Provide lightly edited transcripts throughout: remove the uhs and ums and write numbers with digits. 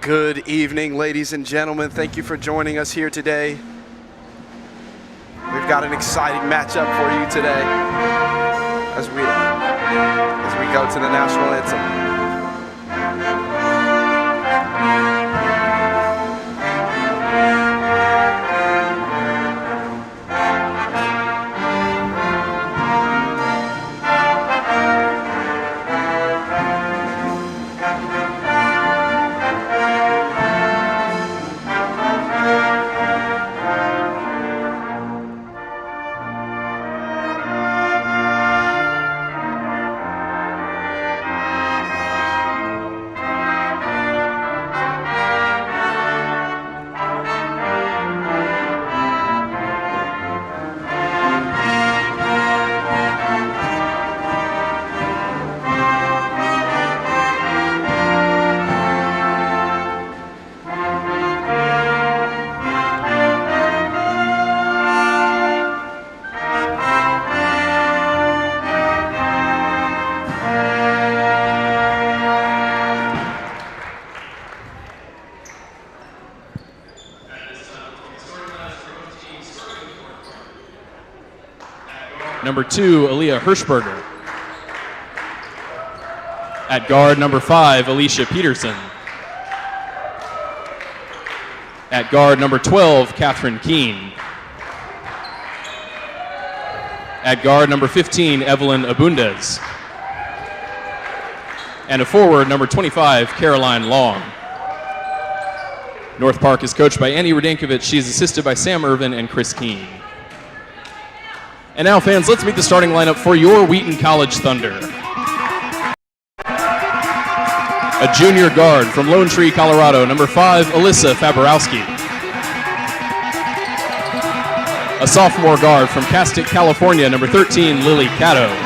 Good evening, ladies and gentlemen. Thank you for joining us here today. We've got an exciting matchup for you today as we go to the national anthem. Number 2, Aaliyah Hirschberger. At guard, number 5, Alicia Peterson. At guard, number 12, Catherine Keene. At guard, number 15, Evelyn Abundez. And a forward, number 25, Caroline Long. North Park is coached by Annie Radankovich. She is assisted by Sam Irvin and Chris Keene. And now, fans, let's meet the starting lineup for your Wheaton College Thunder. A junior guard from Lone Tree, Colorado, number 5, Alyssa Faborowski. A sophomore guard from Castaic, California, number 13, Lily Caddo.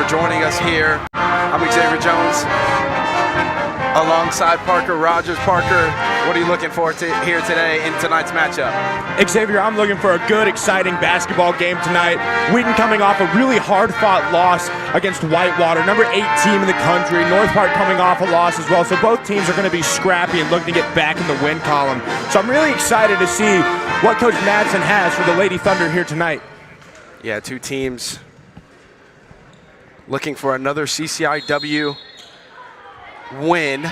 Joining us here, I'm Xavier Jones, alongside Parker Rogers. Parker, what are you looking for here today in tonight's matchup? Xavier, I'm looking for a good, exciting basketball game tonight. Wheaton coming off a really hard-fought loss against Whitewater, number 8 team in the country. North Park coming off a loss as well, so both teams are going to be scrappy and looking to get back in the win column. So I'm really excited to see what Coach Madsen has for the Lady Thunder here tonight. Yeah, two teams looking for another CCIW win.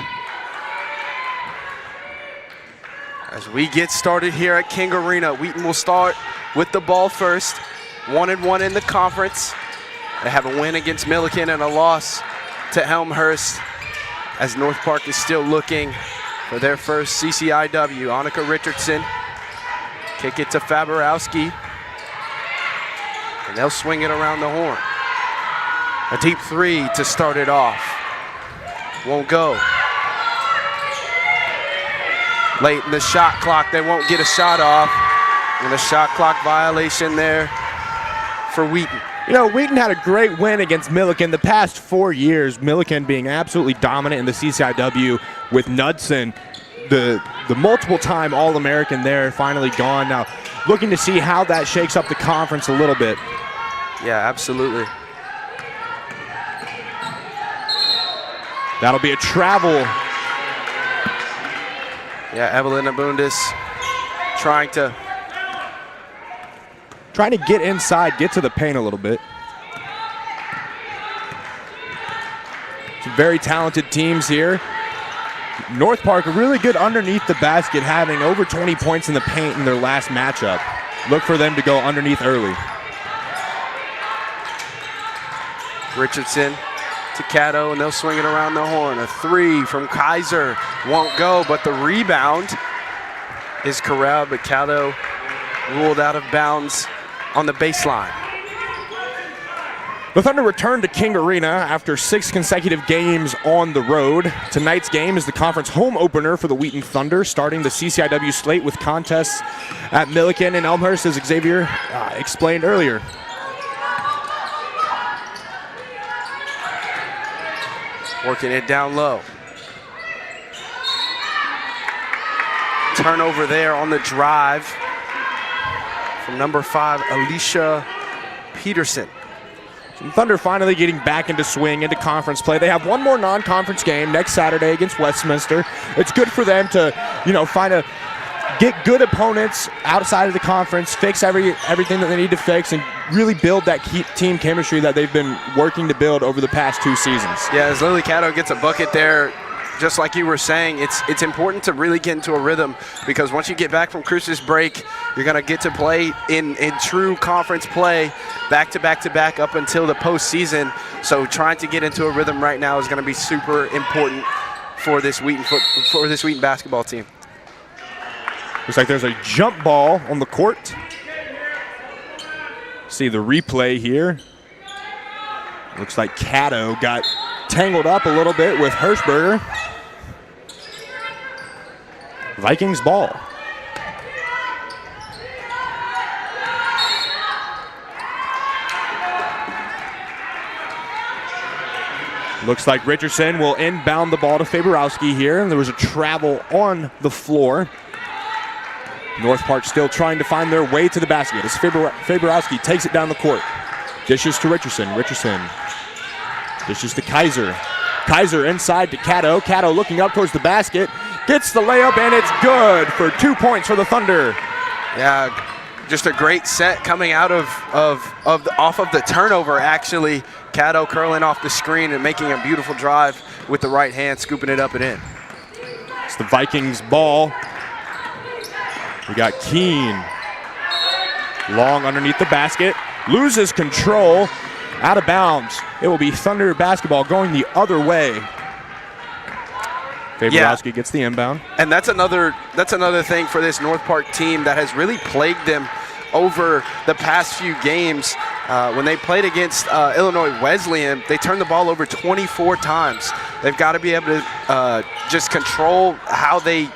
As we get started here at King Arena, Wheaton will start with the ball first. 1-1 in the conference. They have a win against Milliken and a loss to Elmhurst, as North Park is still looking for their first CCIW. Annika Richardson, kick it to Faborowski, and they'll swing it around the horn. A deep three to start it off. Won't go. Late in the shot clock, they won't get a shot off. And a shot clock violation there for Wheaton. You know, Wheaton had a great win against Milliken the past 4 years. Milliken being absolutely dominant in the CCIW with Knudsen, the multiple-time All-American there, finally gone. Now, looking to see how that shakes up the conference a little bit. Yeah, absolutely. That'll be a travel. Yeah, Evelyn Abundez trying to get inside, get to the paint a little bit. Some very talented teams here. North Park really good underneath the basket, having over 20 points in the paint in their last matchup. Look for them to go underneath early. Richardson to Caddo, and they'll swing it around the horn. A three from Kaiser won't go, but the rebound is corralled, but Caddo ruled out of bounds on the baseline. The Thunder return to King Arena after 6 consecutive games on the road. Tonight's game is the conference home opener for the Wheaton Thunder, starting the CCIW slate with contests at Milliken and Elmhurst, as Xavier explained earlier. Working it down low. Turnover there on the drive from number 5, Alicia Peterson. Thunder finally getting back into swing, into conference play. They have one more non-conference game next Saturday against Westminster. It's good for them to, get good opponents outside of the conference, fix everything that they need to fix, and really build that team chemistry that they've been working to build over the past 2 seasons. Yeah, as Lily Caddo gets a bucket there, just like you were saying, it's important to really get into a rhythm, because once you get back from Christmas break, you're going to get to play in true conference play back to back up until the postseason. So trying to get into a rhythm right now is going to be super important for this Wheaton basketball team. Looks like there's a jump ball on the court. See the replay here. Looks like Caddo got tangled up a little bit with Hirschberger. Vikings ball. Looks like Richardson will inbound the ball to Faberowski here, and there was a travel on the floor. North Park still trying to find their way to the basket as Faberowski takes it down the court. Dishes to Richardson. Richardson dishes to Kaiser. Kaiser inside to Caddo. Caddo looking up towards the basket. Gets the layup, and it's good for 2 points for the Thunder. Yeah, just a great set coming out off of the turnover, actually. Caddo curling off the screen and making a beautiful drive with the right hand, scooping it up and in. It's the Vikings ball. We got Keene. Long underneath the basket. Loses control. Out of bounds. It will be Thunder basketball going the other way. Faberowski gets the inbound. And that's another thing for this North Park team that has really plagued them over the past few games. When they played against Illinois Wesleyan, they turned the ball over 24 times. They've got to be able to just control how they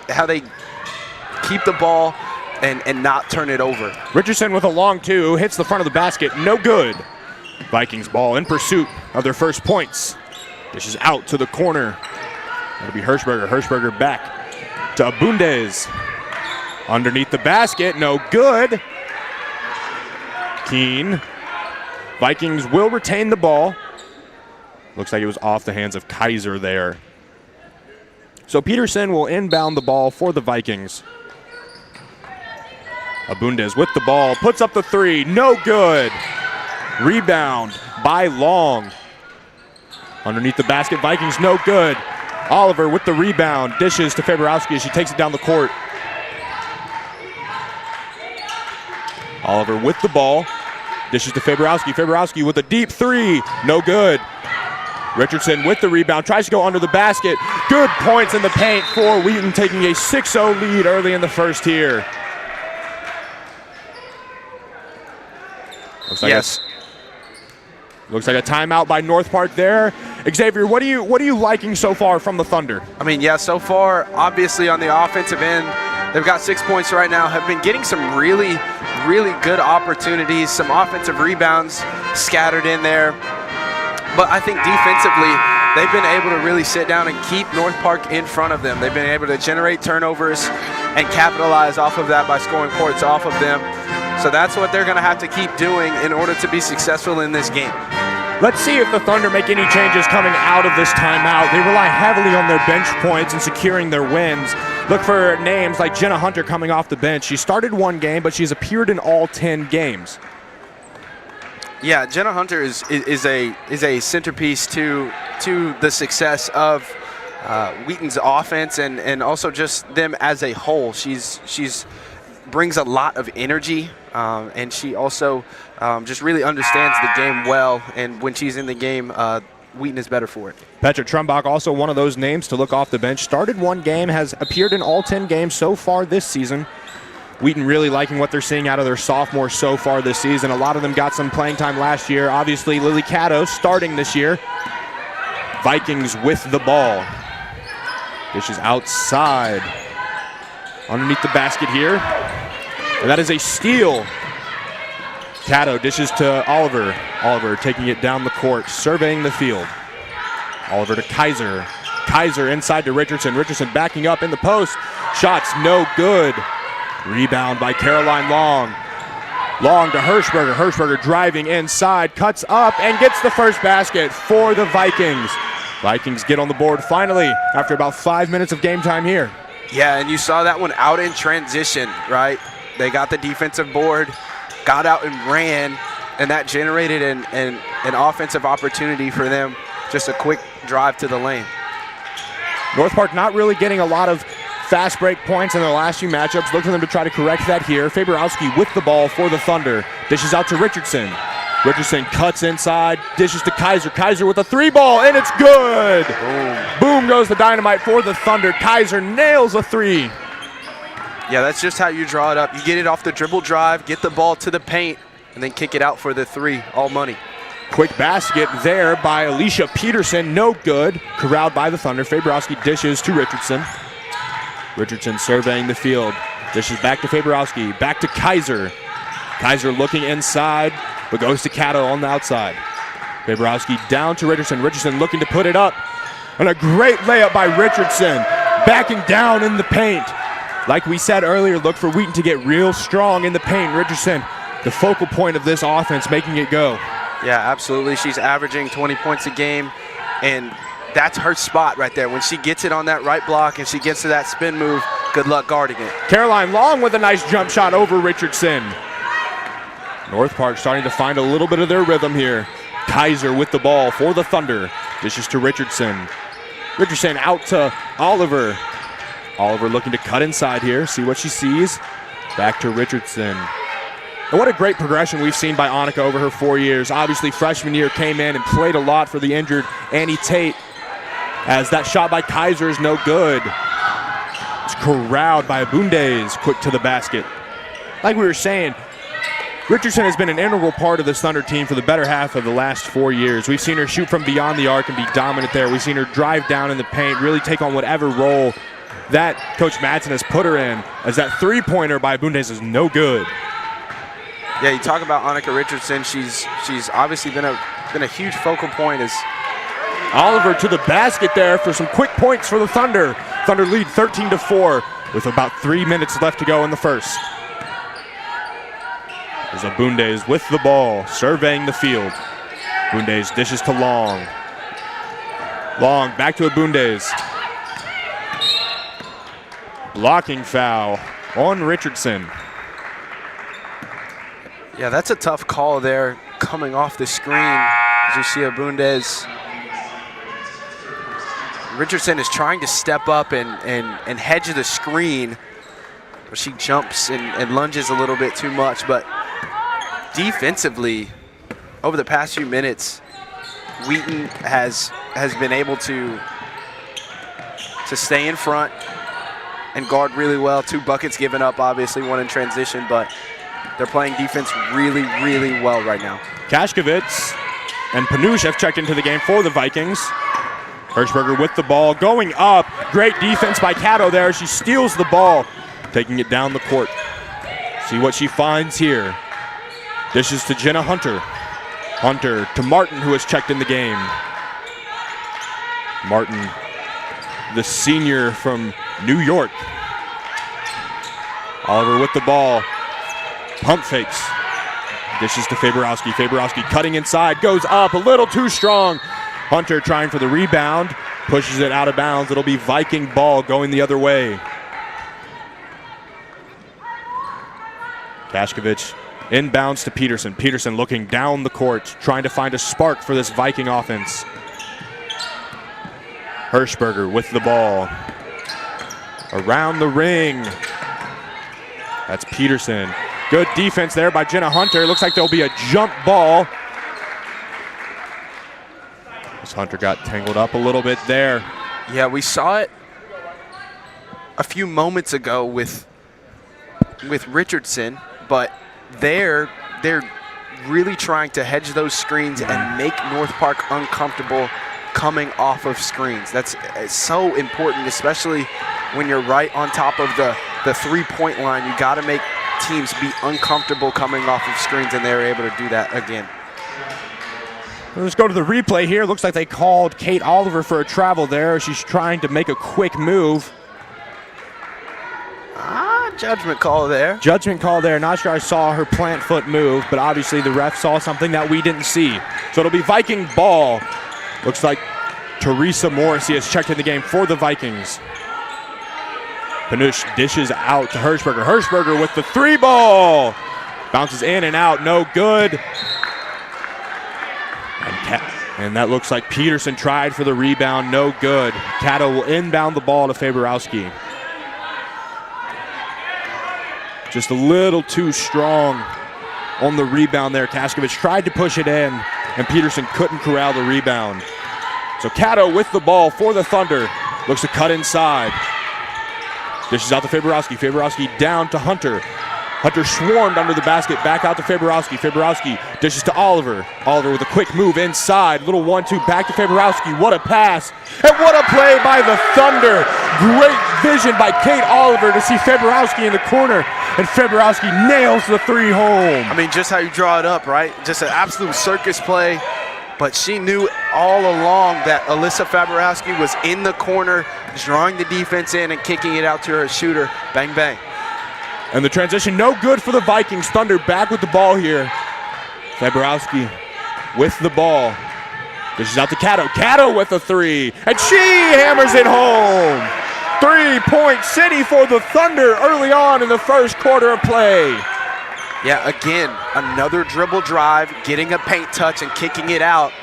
keep the ball and not turn it over. Richardson with a long 2, hits the front of the basket, no good. Vikings ball in pursuit of their first points. This is out to the corner. That'll be Hirschberger. Hirschberger back to Abundez. Underneath the basket, no good. Keene. Vikings will retain the ball. Looks like it was off the hands of Kaiser there. So Peterson will inbound the ball for the Vikings. Abundez with the ball, puts up the 3, no good. Rebound by Long. Underneath the basket, Vikings no good. Oliver with the rebound, dishes to Faberowski as she takes it down the court. Oliver with the ball, dishes to Faberowski. Faberowski with a deep 3, no good. Richardson with the rebound, tries to go under the basket. Good points in the paint for Wheaton, taking a 6-0 lead early in the first here. Looks like a timeout by North Park there. Xavier, what are you liking so far from the Thunder? I mean, yeah, so far, obviously on the offensive end, they've got 6 points right now, have been getting some really, really good opportunities, some offensive rebounds scattered in there. But I think defensively, they've been able to really sit down and keep North Park in front of them. They've been able to generate turnovers and capitalize off of that by scoring points off of them. So that's what they're going to have to keep doing in order to be successful in this game. Let's see if the Thunder make any changes coming out of this timeout. They rely heavily on their bench points and securing their wins. Look for names like Jenna Hunter coming off the bench. She started 1 game, but she's appeared in all 10 games. Yeah, Jenna Hunter is a centerpiece to the success of Wheaton's offense and also just them as a whole. She's brings a lot of energy, and she also just really understands the game well. And when she's in the game, Wheaton is better for it. Petra Trumbach, also one of those names to look off the bench. Started 1 game, has appeared in all 10 games so far this season. Wheaton really liking what they're seeing out of their sophomores so far this season. A lot of them got some playing time last year. Obviously, Lily Caddo starting this year. Vikings with the ball. Dishes outside. Underneath the basket here. And that is a steal. Caddo dishes to Oliver. Oliver taking it down the court, surveying the field. Oliver to Kaiser. Kaiser inside to Richardson. Richardson backing up in the post. Shots no good. Rebound by Caroline Long. Long to Hirschberger. Hirschberger driving inside, cuts up, and gets the first basket for the Vikings. Vikings get on the board finally after about 5 minutes of game time here. Yeah, and you saw that one out in transition, right? They got the defensive board, got out and ran, and that generated an offensive opportunity for them. Just a quick drive to the lane. North Park not really getting a lot of fast break points in their last few matchups. Look for them to try to correct that here. Faborowski with the ball for the Thunder. Dishes out to Richardson. Richardson cuts inside, dishes to Kaiser. Kaiser with a 3-ball, and it's good. Boom. Boom goes the dynamite for the Thunder. Kaiser nails a 3. Yeah, that's just how you draw it up. You get it off the dribble drive, get the ball to the paint, and then kick it out for the 3, all money. Quick basket there by Alicia Peterson, no good. Corralled by the Thunder. Faborowski dishes to Richardson. Richardson surveying the field. Dishes back to Faborowski, back to Kaiser. Kaiser looking inside, but goes to Caddo on the outside. Faborowski down to Richardson. Richardson looking to put it up. And a great layup by Richardson, backing down in the paint. Like we said earlier, look for Wheaton to get real strong in the paint. Richardson, the focal point of this offense, making it go. Yeah, absolutely. She's averaging 20 points a game, and that's her spot right there. When she gets it on that right block and she gets to that spin move, good luck guarding it. Caroline Long with a nice jump shot over Richardson. North Park starting to find a little bit of their rhythm here. Kaiser with the ball for the Thunder. Dishes to Richardson. Richardson out to Oliver. Oliver looking to cut inside here, see what she sees. Back to Richardson. And what a great progression we've seen by Annika over her 4 years. Obviously, freshman year came in and played a lot for the injured Annie Tate, as that shot by Kaiser is no good. It's corralled by Abundes, quick to the basket. Like we were saying, Richardson has been an integral part of this Thunder team for the better half of the last 4 years. We've seen her shoot from beyond the arc and be dominant there. We've seen her drive down in the paint, really take on whatever role that Coach Madsen has put her in, as that three-pointer by Abundes is no good. Yeah, you talk about Annika Richardson. She's obviously been a huge focal point. As Oliver to the basket there for some quick points for the Thunder. Thunder lead 13-4 with about 3 minutes left to go in the first. There's Abundes with the ball, surveying the field. Abundes dishes to Long. Long back to Abundes. Blocking foul on Richardson. yeah, that's a tough call there coming off the screen. As you see Abundes. Richardson is trying to step up and hedge the screen. But she jumps and lunges a little bit too much. But defensively, over the past few minutes, Wheaton has been able to stay in front and guard really well. 2 buckets given up, obviously, 1 in transition, but they're playing defense really, really well right now. Kashkovitz and Panush have checked into the game for the Vikings. Hirschberger with the ball, going up. Great defense by Caddo there. She steals the ball, taking it down the court. See what she finds here. Dishes to Jenna Hunter. Hunter to Martin, who has checked in the game. Martin, the senior from New York. Oliver with the ball. Pump fakes. Dishes to Faborowski. Faborowski cutting inside, goes up a little too strong. Hunter trying for the rebound, pushes it out of bounds. It'll be Viking ball going the other way. Kashkovitz inbounds to Peterson. Peterson looking down the court, trying to find a spark for this Viking offense. Hirschberger with the ball. Around the ring. That's Peterson. Good defense there by Jenna Hunter. Looks like there'll be a jump ball. This Hunter got tangled up a little bit there. Yeah, we saw it a few moments ago with with Richardson, but they're really trying to hedge those screens and make North Park uncomfortable coming off of screens. It's so important, especially when you're right on top of the three-point line. You got to make teams be uncomfortable coming off of screens, and they're able to do that again. Let's go to the replay here. Looks like they called Kate Oliver for a travel there. She's trying to make a quick move. Judgment call there. Judgment call there. Not sure I saw her plant foot move, but obviously the ref saw something that we didn't see. So it'll be Viking ball. Looks like Teresa Morrissey has checked in the game for the Vikings. Panush dishes out to Hirschberger. Hirschberger with the three ball. Bounces in and out, no good. And that looks like Peterson tried for the rebound, no good. Cato will inbound the ball to Faberowski. Just a little too strong on the rebound there. Kaskovich tried to push it in, and Peterson couldn't corral the rebound. So Cato with the ball for the Thunder. Looks to cut inside. Dishes out to Faberowski. Faberowski down to Hunter. Hunter swarmed under the basket, back out to Faberowski. Faberowski dishes to Oliver. Oliver with a quick move inside. Little 1-2 back to Faberowski. What a pass. And what a play by the Thunder. Great vision by Kate Oliver to see Faberowski in the corner. And Faberowski nails the three home. I mean, just how you draw it up, right? Just an absolute circus play. But she knew all along that Alyssa Faberowski was in the corner, drawing the defense in and kicking it out to her shooter. Bang, bang. And the transition no good for the Vikings. Thunder back with the ball here. Faberowski with the ball. Dishes out to Cato. Cato with a three. And she hammers it home. 3-point city for the Thunder early on in the first quarter of play. Yeah, again, another dribble drive, getting a paint touch and kicking it out.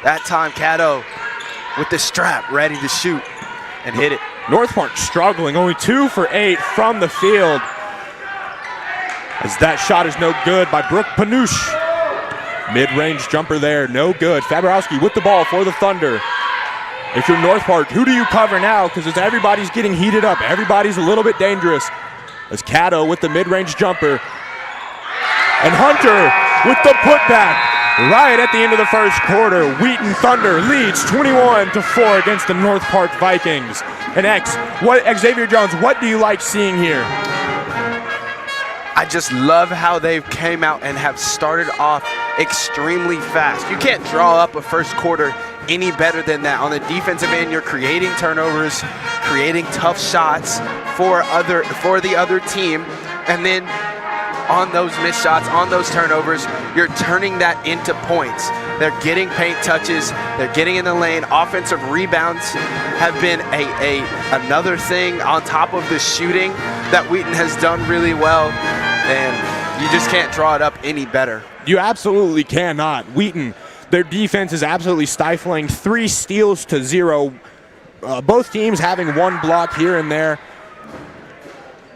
That time, Cato with the strap, ready to shoot and hit it. North Park struggling, only 2 for 8 from the field. As that shot is no good by Brooke Panush. Mid-range jumper there, no good. Faberowski with the ball for the Thunder. If you're North Park, who do you cover now? Because everybody's getting heated up. Everybody's a little bit dangerous. As Cato with the mid-range jumper. And Hunter with the putback right at the end of the first quarter. Wheaton Thunder leads 21-4 against the North Park Vikings. And Xavier Jones, what do you like seeing here? I just love how they came out and have started off extremely fast. You can't draw up a first quarter any better than that. On the defensive end, you're creating turnovers, creating tough shots for the other team, and then on those missed shots, on those turnovers, you're turning that into points. They're getting paint touches, they're getting in the lane. Offensive rebounds have been another thing on top of the shooting that Wheaton has done really well, and you just can't draw it up any better. You absolutely cannot. Wheaton, their defense is absolutely stifling. 3 steals to 0. Both teams having 1 block here and there.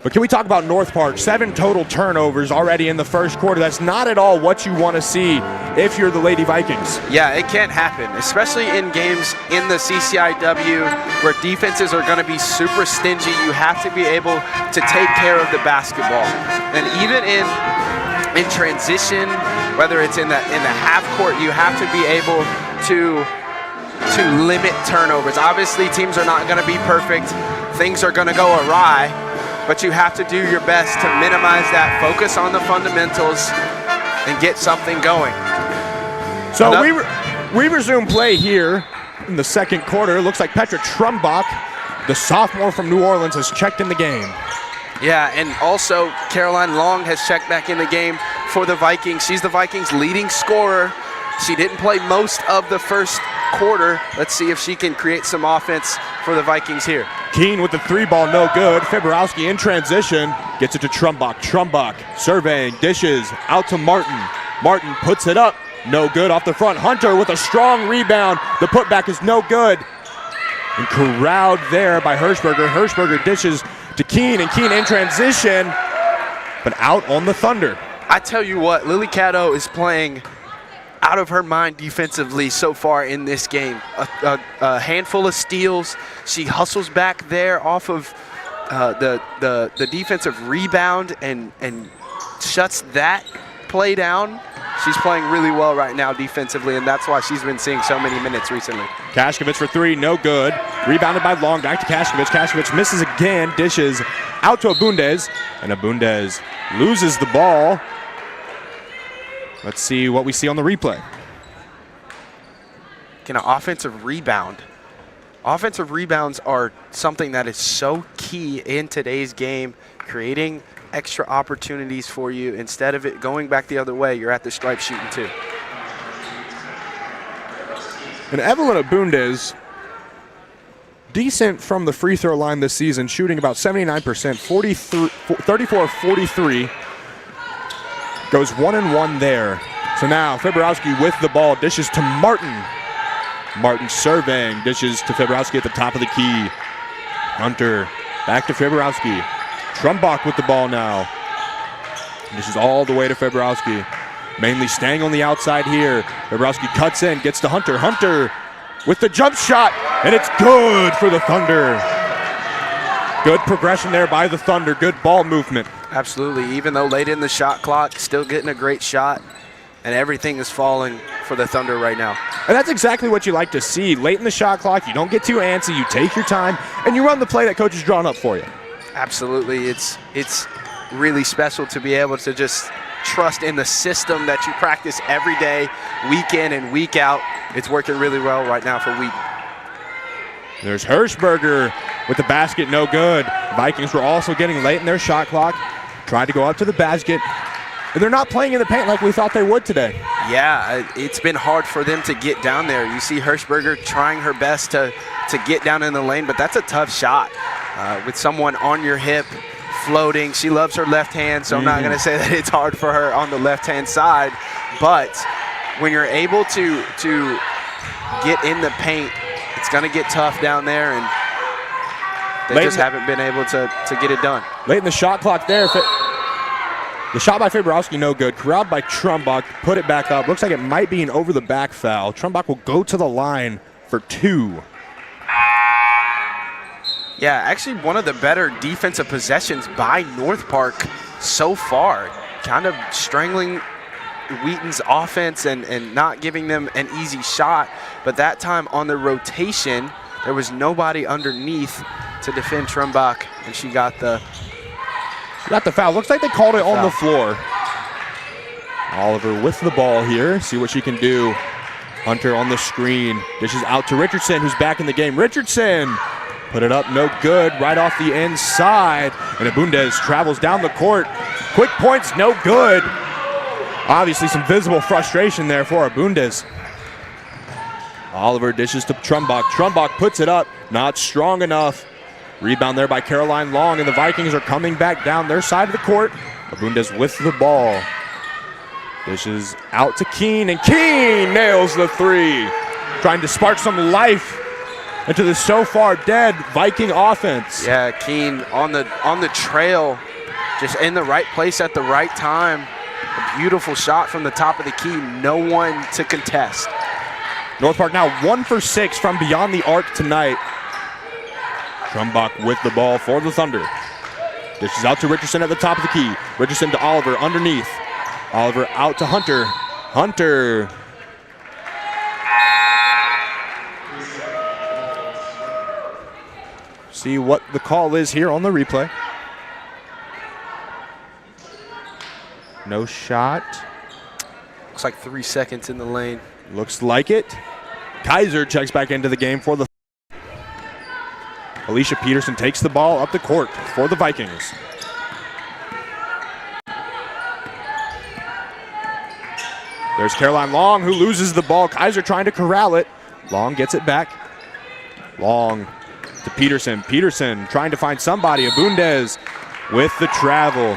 But can we talk about North Park? 7 total turnovers already in the first quarter. That's not at all what you want to see if you're the Lady Vikings. Yeah, it can't happen, especially in games in the CCIW where defenses are going to be super stingy. You have to be able to take care of the basketball. And even in transition, whether it's in the half court, you have to be able to limit turnovers. Obviously, teams are not going to be perfect. Things are going to go awry. But you have to do your best to minimize that, focus on the fundamentals, and get something going. So we resume play here in the second quarter. It looks like Petra Trumbach, the sophomore from New Orleans, has checked in the game. Yeah, and also Caroline Long has checked back in the game for the Vikings. She's the Vikings' leading scorer. She didn't play most of the first quarter. Let's see if she can create some offense for the Vikings here. Keene with the 3 ball, no good. Faberowski in transition, gets it to Trumbach. Trumbach surveying, dishes out to Martin. Martin puts it up, no good off the front. Hunter with a strong rebound. The putback is no good. And corralled there by Hirschberger. Hirschberger dishes to Keene, and Keene in transition, but out on the Thunder. I tell you what, Lily Cato is playing out of her mind defensively so far in this game. A handful of steals. She hustles back there off of the defensive rebound and shuts that play down. She's playing really well right now defensively, and that's why she's been seeing so many minutes recently. Kashkovich for three, no good. Rebounded by Long, back to Kashkovich. Kashkovich misses again, dishes out to Abundez, and Abundez loses the ball. Let's see what we see on the replay. An offensive rebound. Offensive rebounds are something that is so key in today's game, creating extra opportunities for you. Instead of it going back the other way, you're at the stripe shooting too. And Evelyn Abundez, decent from the free throw line this season, shooting about 79%, 34 of 43. Goes 1-1 there. So now Februowski with the ball, dishes to Martin. Martin serving, dishes to Februowski at the top of the key. Hunter back to Februowski. Trumbach with the ball now. Dishes all the way to Februowski. Mainly staying on the outside here. Februowski cuts in, gets to Hunter. Hunter with the jump shot, and it's good for the Thunder. Good progression there by the Thunder. Good ball movement. Absolutely. Even though late in the shot clock, still getting a great shot, and everything is falling for the Thunder right now. And that's exactly what you like to see. Late in the shot clock, you don't get too antsy, you take your time, and you run the play that coach has drawn up for you. Absolutely. It's really special to be able to just trust in the system that you practice every day, week in and week out. It's working really well right now for Wheaton. There's Hirschberger with the basket, no good. Vikings were also getting late in their shot clock, tried to go up to the basket. And they're not playing in the paint like we thought they would today. Yeah, it's been hard for them to get down there. You see Hirschberger trying her best to get down in the lane, but that's a tough shot. With someone on your hip, floating. She loves her left hand, so I'm not going to say that it's hard for her on the left-hand side. But when you're able to get in the paint, it's going to get tough down there, and they just haven't been able to get it done. Late in the shot clock there. The shot by Februowski, no good. Corralled by Trumbach, put it back up. Looks like it might be an over-the-back foul. Trumbach will go to the line for two. Yeah, actually one of the better defensive possessions by North Park so far. Kind of strangling Wheaton's offense and not giving them an easy shot. But that time on the rotation, there was nobody underneath to defend Trumbach, and she got the foul. Looks like they called it on the floor. Oliver with the ball here. See what she can do. Hunter on the screen. Dishes out to Richardson, who's back in the game. Richardson put it up, no good. Right off the inside. And Abundez travels down the court. Quick points, no good. Obviously some visible frustration there for Abundez. Oliver dishes to Trumbach. Trumbach puts it up, not strong enough. Rebound there by Caroline Long, and the Vikings are coming back down their side of the court. Abundez with the ball. Dishes out to Keene, and Keene nails the three. Trying to spark some life into the so far dead Viking offense. Yeah, Keene on the trail, just in the right place at the right time. A beautiful shot from the top of the key. No one to contest. North Park now 1 for 6 from beyond the arc tonight. Trumbach with the ball for the Thunder. Dishes out to Richardson at the top of the key. Richardson to Oliver underneath. Oliver out to Hunter. Hunter. See what the call is here on the replay. No shot. Looks like 3 seconds in the lane. Looks like it. Kaiser checks back into the game for the Alicia Peterson takes the ball up the court for the Vikings. There's Caroline Long, who loses the ball. Kaiser trying to corral it. Long gets it back. Long to Peterson. Peterson trying to find somebody. Abundez with the travel.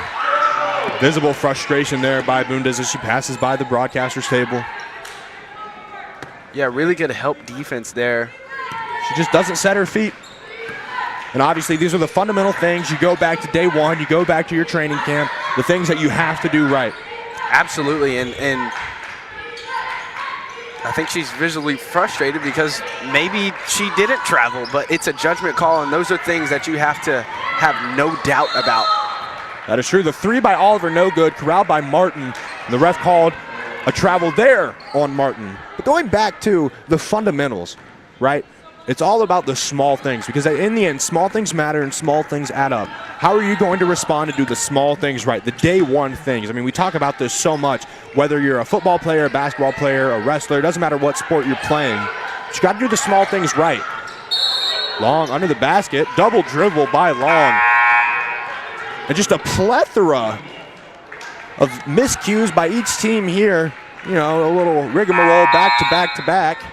Visible frustration there by Abundez as she passes by the broadcaster's table. Yeah, really good help defense there. She just doesn't set her feet. And obviously, these are the fundamental things. You go back to day one, you go back to your training camp, the things that you have to do right. Absolutely, and I think she's visually frustrated because maybe she didn't travel, but it's a judgment call, and those are things that you have to have no doubt about. That is true. The three by Oliver, no good. Corralled by Martin. The ref called a travel there on Martin. But going back to the fundamentals, right? It's all about the small things, because in the end, small things matter and small things add up. How are you going to respond and do the small things right, the day one things? I mean, we talk about this so much, whether you're a football player, a basketball player, a wrestler, it doesn't matter what sport you're playing. But you got to do the small things right. Long under the basket, double dribble by Long. And just a plethora of miscues by each team here. You know, a little rigmarole back to back to back.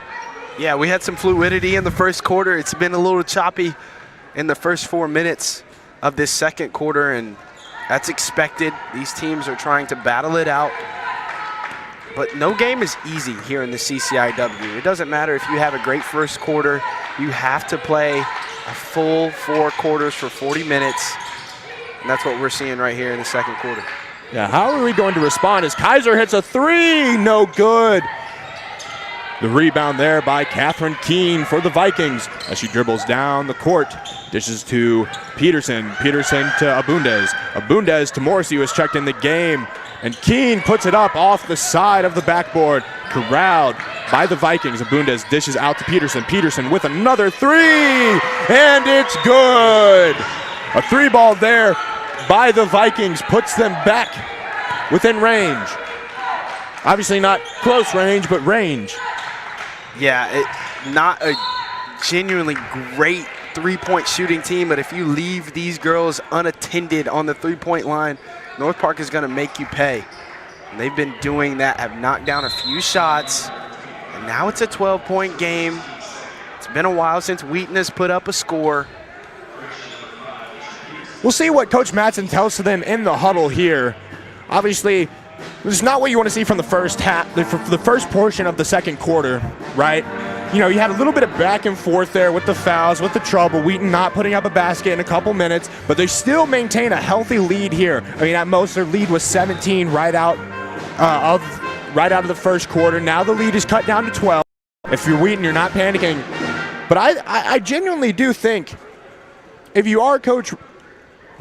Yeah, we had some fluidity in the first quarter. It's been a little choppy in the first 4 minutes of this second quarter, and that's expected. These teams are trying to battle it out. But no game is easy here in the CCIW. It doesn't matter if you have a great first quarter. You have to play a full 4 quarters for 40 minutes. And that's what we're seeing right here in the second quarter. Yeah, how are we going to respond as Kaiser hits a three? No good. The rebound there by Catherine Keene for the Vikings as she dribbles down the court. Dishes to Peterson. Peterson to Abundez. Abundez to Morrissey, who has checked in the game. And Keene puts it up off the side of the backboard. Corralled by the Vikings. Abundez dishes out to Peterson. Peterson with another three. And it's good. A three ball there by the Vikings puts them back within range. Obviously not close range, but range. Yeah, not a genuinely great three-point shooting team, but if you leave these girls unattended on the three-point line, North Park is going to make you pay. And they've been doing that, have knocked down a few shots, and now it's a 12-point game. It's been a while since Wheaton has put up a score. We'll see what Coach Matson tells to them in the huddle here. Obviously, this is not what you want to see from the first half, the first portion of the second quarter, right? You know, you had a little bit of back and forth there with the fouls, with the trouble. Wheaton not putting up a basket in a couple minutes, but they still maintain a healthy lead here. I mean, at most their lead was 17 right out of the first quarter. Now the lead is cut down to 12. If you're Wheaton, you're not panicking. But I genuinely do think if you are Coach,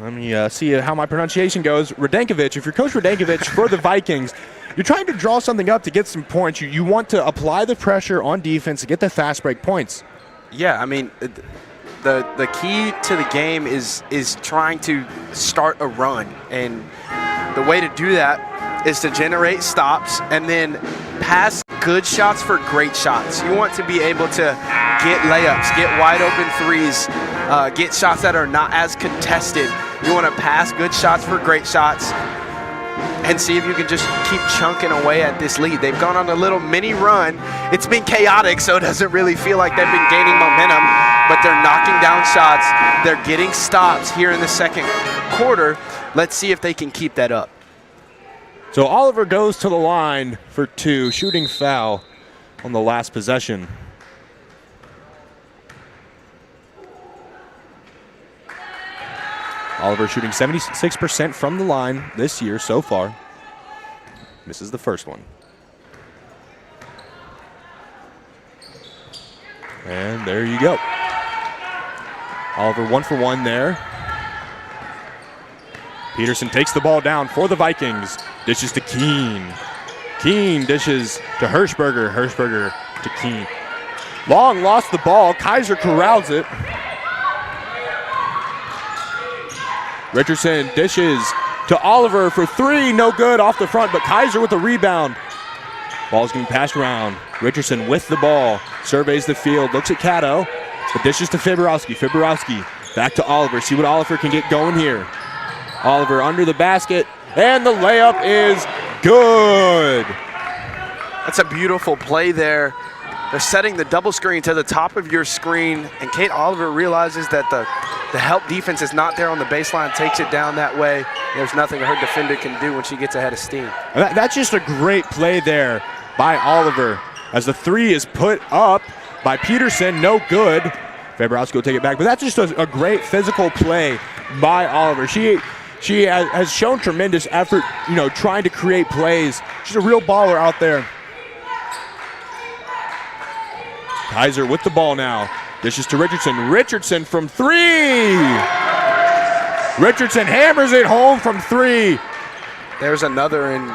let me see how my pronunciation goes, Radenkovic, if you're Coach Radenkovic for the Vikings, you're trying to draw something up to get some points. You want to apply the pressure on defense to get the fast break points. Yeah, I mean, the key to the game is trying to start a run. And the way to do that is to generate stops and then pass good shots for great shots. You want to be able to get layups, get wide open threes, get shots that are not as contested. You want to pass good shots for great shots and see if you can just keep chunking away at this lead. They've gone on a little mini run. It's been chaotic, so it doesn't really feel like they've been gaining momentum, but they're knocking down shots. They're getting stops here in the second quarter. Let's see if they can keep that up. So Oliver goes to the line for two, shooting foul on the last possession. Oliver shooting 76% from the line this year so far. Misses the first one. And there you go. Oliver 1 for 1 there. Peterson takes the ball down for the Vikings. Dishes to Keene. Keene dishes to Hirschberger. Hirschberger to Keene. Long lost the ball. Kaiser corrals it. Richardson dishes to Oliver for three. No good off the front, but Kaiser with the rebound. Ball's getting passed around. Richardson with the ball. Surveys the field. Looks at Cato. But dishes to Fiborowski. Fiborowski back to Oliver. See what Oliver can get going here. Oliver under the basket. And the layup is good. That's a beautiful play there. They're setting the double screen to the top of your screen, and Kate Oliver realizes that the help defense is not there on the baseline, takes it down that way. There's nothing her defender can do when she gets ahead of steam. That's just a great play there by Oliver as the three is put up by Peterson. No good. Fabrowski will take it back, but that's just a great physical play by Oliver. She has shown tremendous effort, you know, trying to create plays. She's a real baller out there. Kaiser with the ball now. Dishes to Richardson. Richardson from three. Richardson hammers it home from 3. There's another, and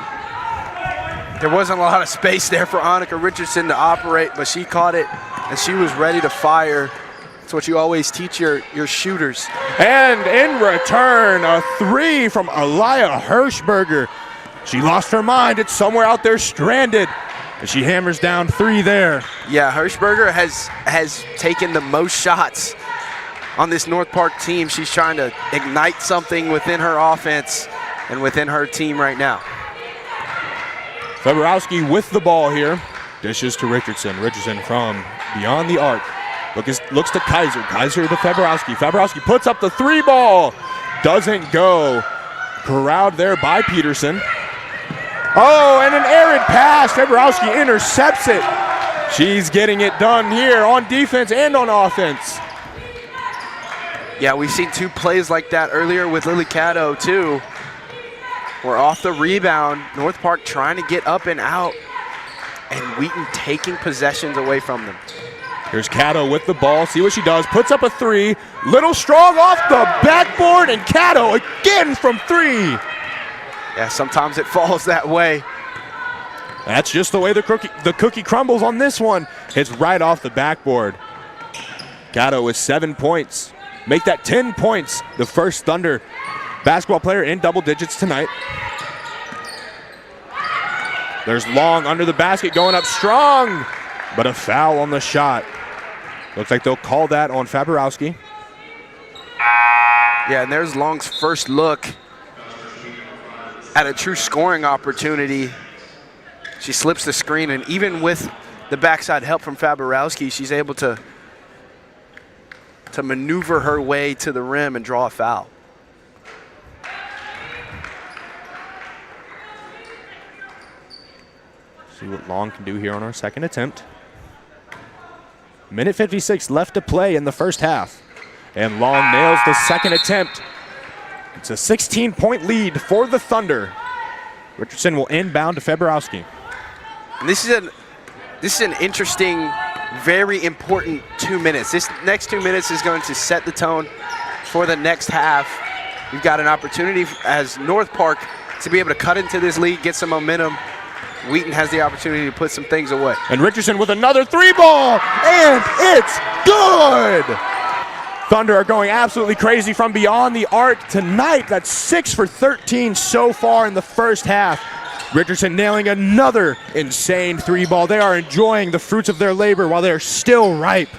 there wasn't a lot of space there for Annika Richardson to operate, but she caught it, and she was ready to fire. That's what you always teach your shooters. And in return, a 3 from Aliyah Hirschberger. She lost her mind. It's somewhere out there stranded. And she hammers down 3 there. Yeah, Hirschberger has taken the most shots on this North Park team. She's trying to ignite something within her offense and within her team right now. Feborowski with the ball here. Dishes to Richardson. Richardson from beyond the arc. Looks to Kaiser. Kaiser to Feborowski. Feborowski puts up the 3 ball. Doesn't go. Corralled there by Peterson. Oh, and an errant pass. Feborowski intercepts it. She's getting it done here on defense and on offense. Yeah, we've seen 2 plays like that earlier with Lily Caddo too. We're off the rebound. North Park trying to get up and out, and Wheaton taking possessions away from them. Here's Caddo with the ball. See what she does. Puts up a 3. Little strong off the backboard, and Caddo again from 3. Yeah, sometimes it falls that way. That's just the way the cookie crumbles on this one. Hits right off the backboard. Caddo with 7 points. Make that 10 points. The first Thunder basketball player in double digits tonight. There's Long under the basket going up strong, but a foul on the shot. Looks like they'll call that on Feborowski. Yeah, and there's Long's first look at a true scoring opportunity. She slips the screen, and even with the backside help from Feborowski, she's able to maneuver her way to the rim and draw a foul. See what Long can do here on our second attempt. Minute 56 left to play in the first half. And Long nails the second attempt. It's a 16-point lead for the Thunder. Richardson will inbound to Feborowski. And this is an interesting, very important 2 minutes. This next 2 minutes is going to set the tone for the next half. We've got an opportunity as North Park to be able to cut into this lead, get some momentum. Wheaton has the opportunity to put some things away. And Richardson with another 3 ball, and it's good! Thunder are going absolutely crazy from beyond the arc tonight. That's 6 for 13 so far in the first half. Richardson nailing another insane 3 ball. They are enjoying the fruits of their labor while they are still ripe.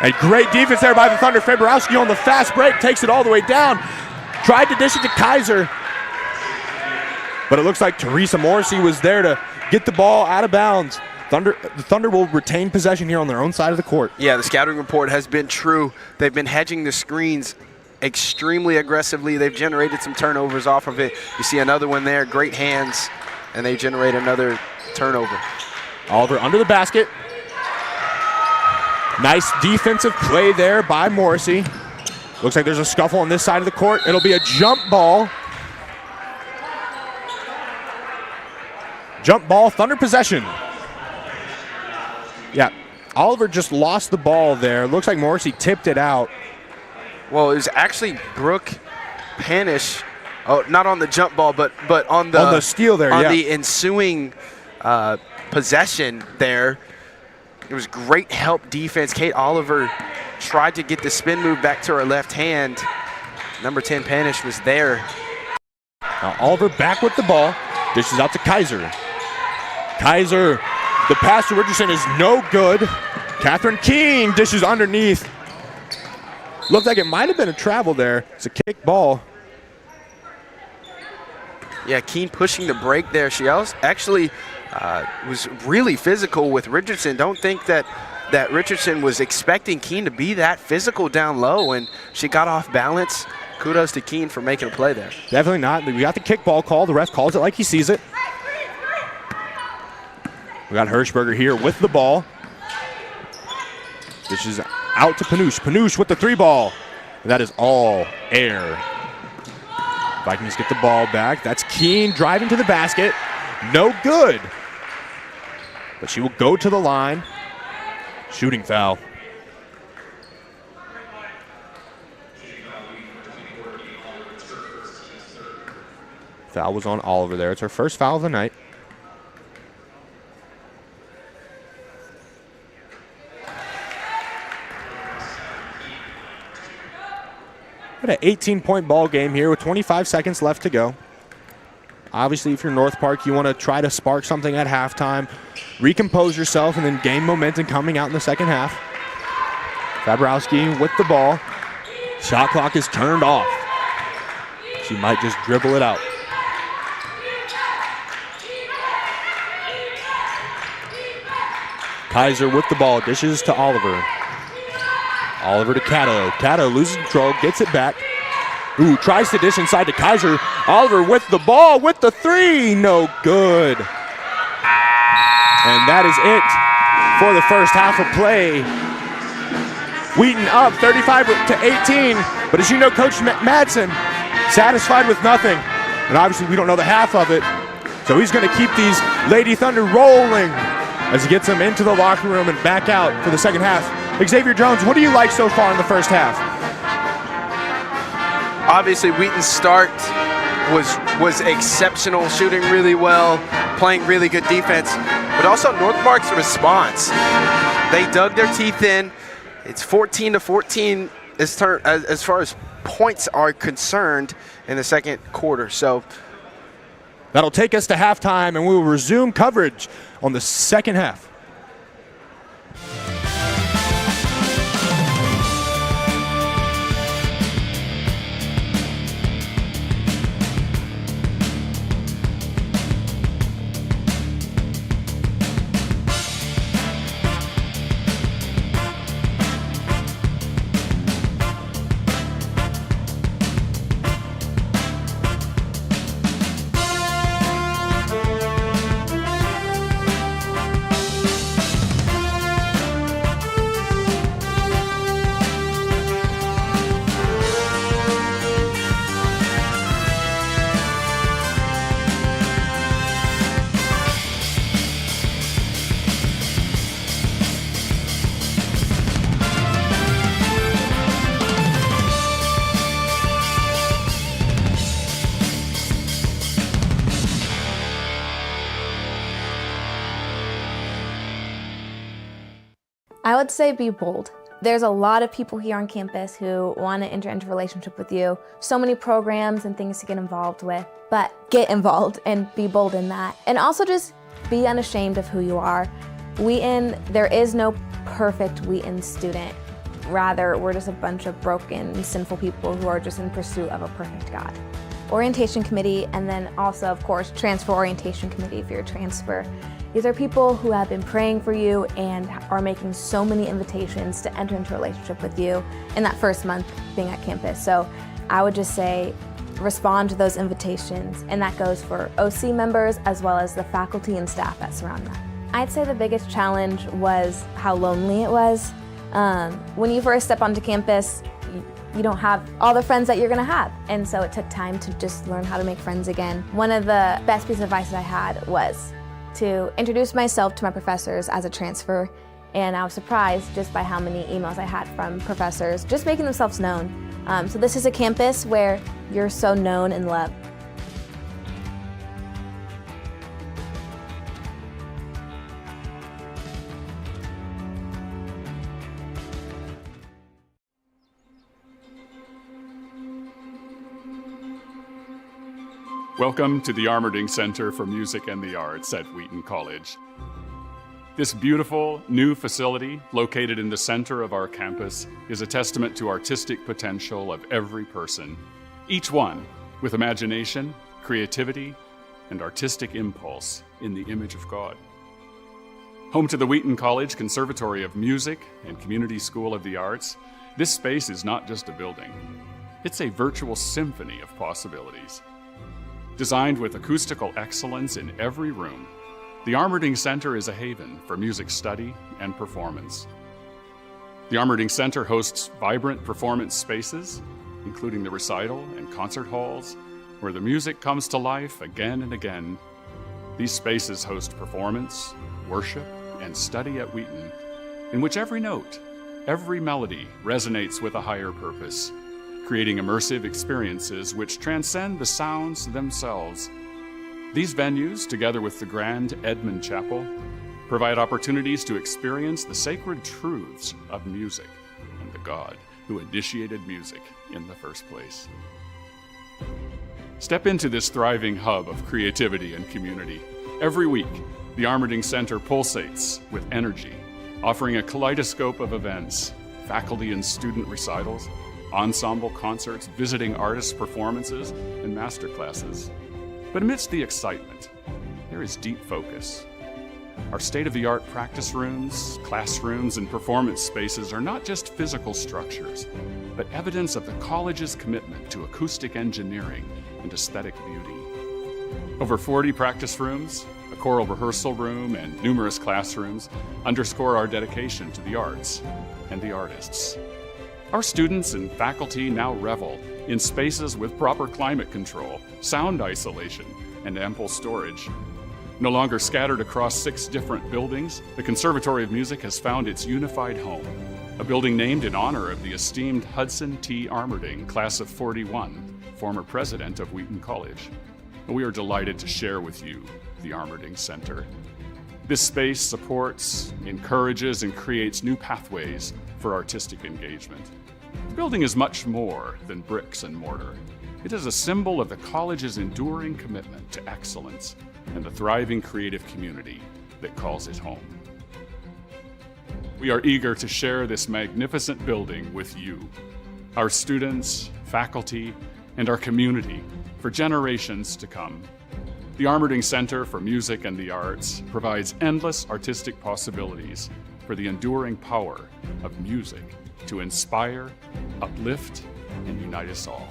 And great defense there by the Thunder. Feborowski on the fast break takes it all the way down. Tried to dish it to Kaiser, but it looks like Teresa Morrissey was there to get the ball out of bounds. The Thunder will retain possession here on their own side of the court. Yeah, the scouting report has been true. They've been hedging the screens extremely aggressively. They've generated some turnovers off of it. You see another one there, great hands, and they generate another turnover. Oliver under the basket. Nice defensive play there by Morrissey. Looks like there's a scuffle on this side of the court. It'll be a jump ball. Jump ball, Thunder possession. Yeah, Oliver just lost the ball there. Looks like Morrissey tipped it out. Well, it was actually Brooke Panish, not on the jump ball, but on the steal there, on the ensuing possession there. It was great help defense. Kate Oliver tried to get the spin move back to her left hand. Number 10 Panish was there. Now Oliver back with the ball. Dishes out to Kaiser. Kaiser, the pass to Richardson is no good. Catherine Keene dishes underneath. Looked like it might have been a travel there. It's a kick ball. Yeah, Keene pushing the break there. She actually was really physical with Richardson. Don't think that Richardson was expecting Keene to be that physical down low, and she got off balance. Kudos to Keene for making a play there. Definitely not. We got the kick ball call. The ref calls it like he sees it. We got Hirschberger here with the ball. This is out to Panush. Panush with the 3 ball. And that is all air. Vikings get the ball back. That's Keene driving to the basket. No good. But she will go to the line. Shooting foul. Foul was on Oliver there. It's her first foul of the night. Got an 18-point ball game here with 25 seconds left to go. Obviously, if you're North Park, you want to try to spark something at halftime, recompose yourself, and then gain momentum coming out in the second half. Fabrowski with the ball. Shot clock is turned off. She might just dribble it out. Kaiser with the ball, dishes to Oliver. Oliver to Cato. Cato loses control, gets it back. Ooh, tries to dish inside to Kaiser. Oliver with the ball, with the three. No good. And that is it for the first half of play. Wheaton up 35 to 18. But as you know, Coach Madsen satisfied with nothing. And obviously we don't know the half of it. So he's going to keep these Lady Thunder rolling as he gets them into the locker room and back out for the second half. Xavier Jones, what do you like so far in the first half? Obviously, Wheaton's start was exceptional, shooting really well, playing really good defense, but also North Park's response. They dug their teeth in. It's 14-14 as far as points are concerned in the second quarter. So that'll take us to halftime, and we will resume coverage on the second half. I would say be bold. There's a lot of people here on campus who want to enter into a relationship with you. So many programs and things to get involved with, but get involved and be bold in that. And also just be unashamed of who you are. Wheaton, there is no perfect Wheaton student. Rather, we're just a bunch of broken, sinful people who are just in pursuit of a perfect God. Orientation committee, and then also, of course, transfer orientation committee if you're a transfer. These are people who have been praying for you and are making so many invitations to enter into a relationship with you in that first month being at campus. So I would just say respond to those invitations, and that goes for OC members as well as the faculty and staff that surround them. I'd say the biggest challenge was how lonely it was. When you first step onto campus, you don't have all the friends that you're gonna have. And so it took time to just learn how to make friends again. One of the best pieces of advice that I had was to introduce myself to my professors as a transfer, and I was surprised just by how many emails I had from professors just making themselves known. So this is a campus where you're so known and loved. Welcome to the Armerding Center for Music and the Arts at Wheaton College. This beautiful new facility, located in the center of our campus, is a testament to artistic potential of every person, each one with imagination, creativity, and artistic impulse in the image of God. Home to the Wheaton College Conservatory of Music and Community School of the Arts, this space is not just a building. It's a virtual symphony of possibilities. Designed with acoustical excellence in every room, the Armerding Center is a haven for music study and performance. The Armerding Center hosts vibrant performance spaces, including the recital and concert halls, where the music comes to life again and again. These spaces host performance, worship, and study at Wheaton, in which every note, every melody resonates with a higher purpose, creating immersive experiences which transcend the sounds themselves. These venues, together with the Grand Edmund Chapel, provide opportunities to experience the sacred truths of music and the God who initiated music in the first place. Step into this thriving hub of creativity and community. Every week, the Armerding Center pulsates with energy, offering a kaleidoscope of events, faculty and student recitals, ensemble concerts, visiting artists' performances, and masterclasses. But amidst the excitement, there is deep focus. Our state-of-the-art practice rooms, classrooms, and performance spaces are not just physical structures, but evidence of the college's commitment to acoustic engineering and aesthetic beauty. Over 40 practice rooms, a choral rehearsal room, and numerous classrooms underscore our dedication to the arts and the artists. Our students and faculty now revel in spaces with proper climate control, sound isolation, and ample storage. No longer scattered across 6 different buildings, the Conservatory of Music has found its unified home, a building named in honor of the esteemed Hudson T. Armerding, class of '41, former president of Wheaton College. We are delighted to share with you the Armerding Center. This space supports, encourages, and creates new pathways for artistic engagement. The building is much more than bricks and mortar. It is a symbol of the college's enduring commitment to excellence and the thriving creative community that calls it home. We are eager to share this magnificent building with you, our students, faculty, and our community for generations to come. The Armerding Center for Music and the Arts provides endless artistic possibilities for the enduring power of music to inspire, uplift, and unite us all.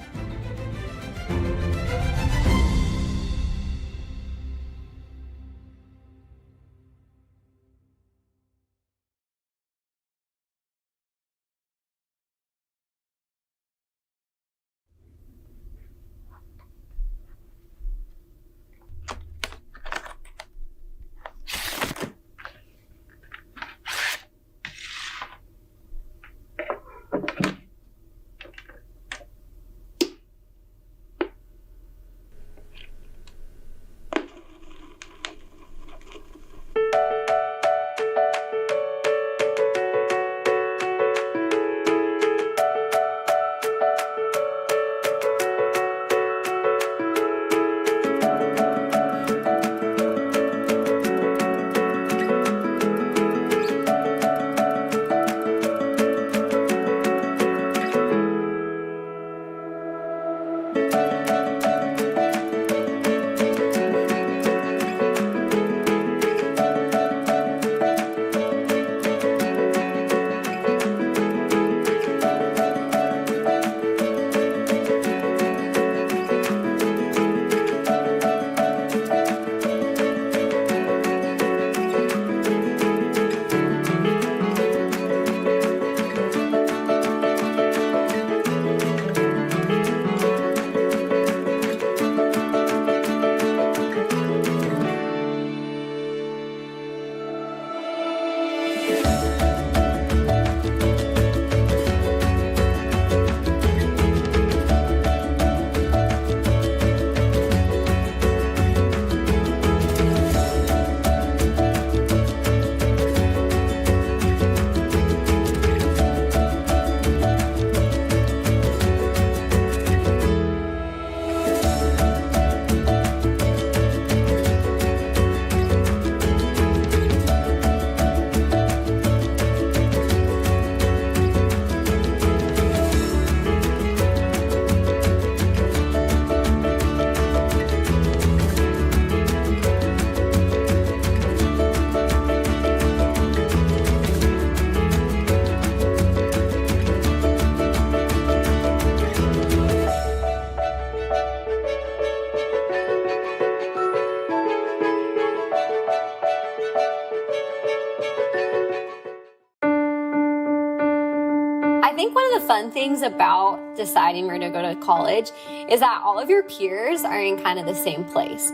I think one of the fun things about deciding where to go to college is that all of your peers are in kind of the same place.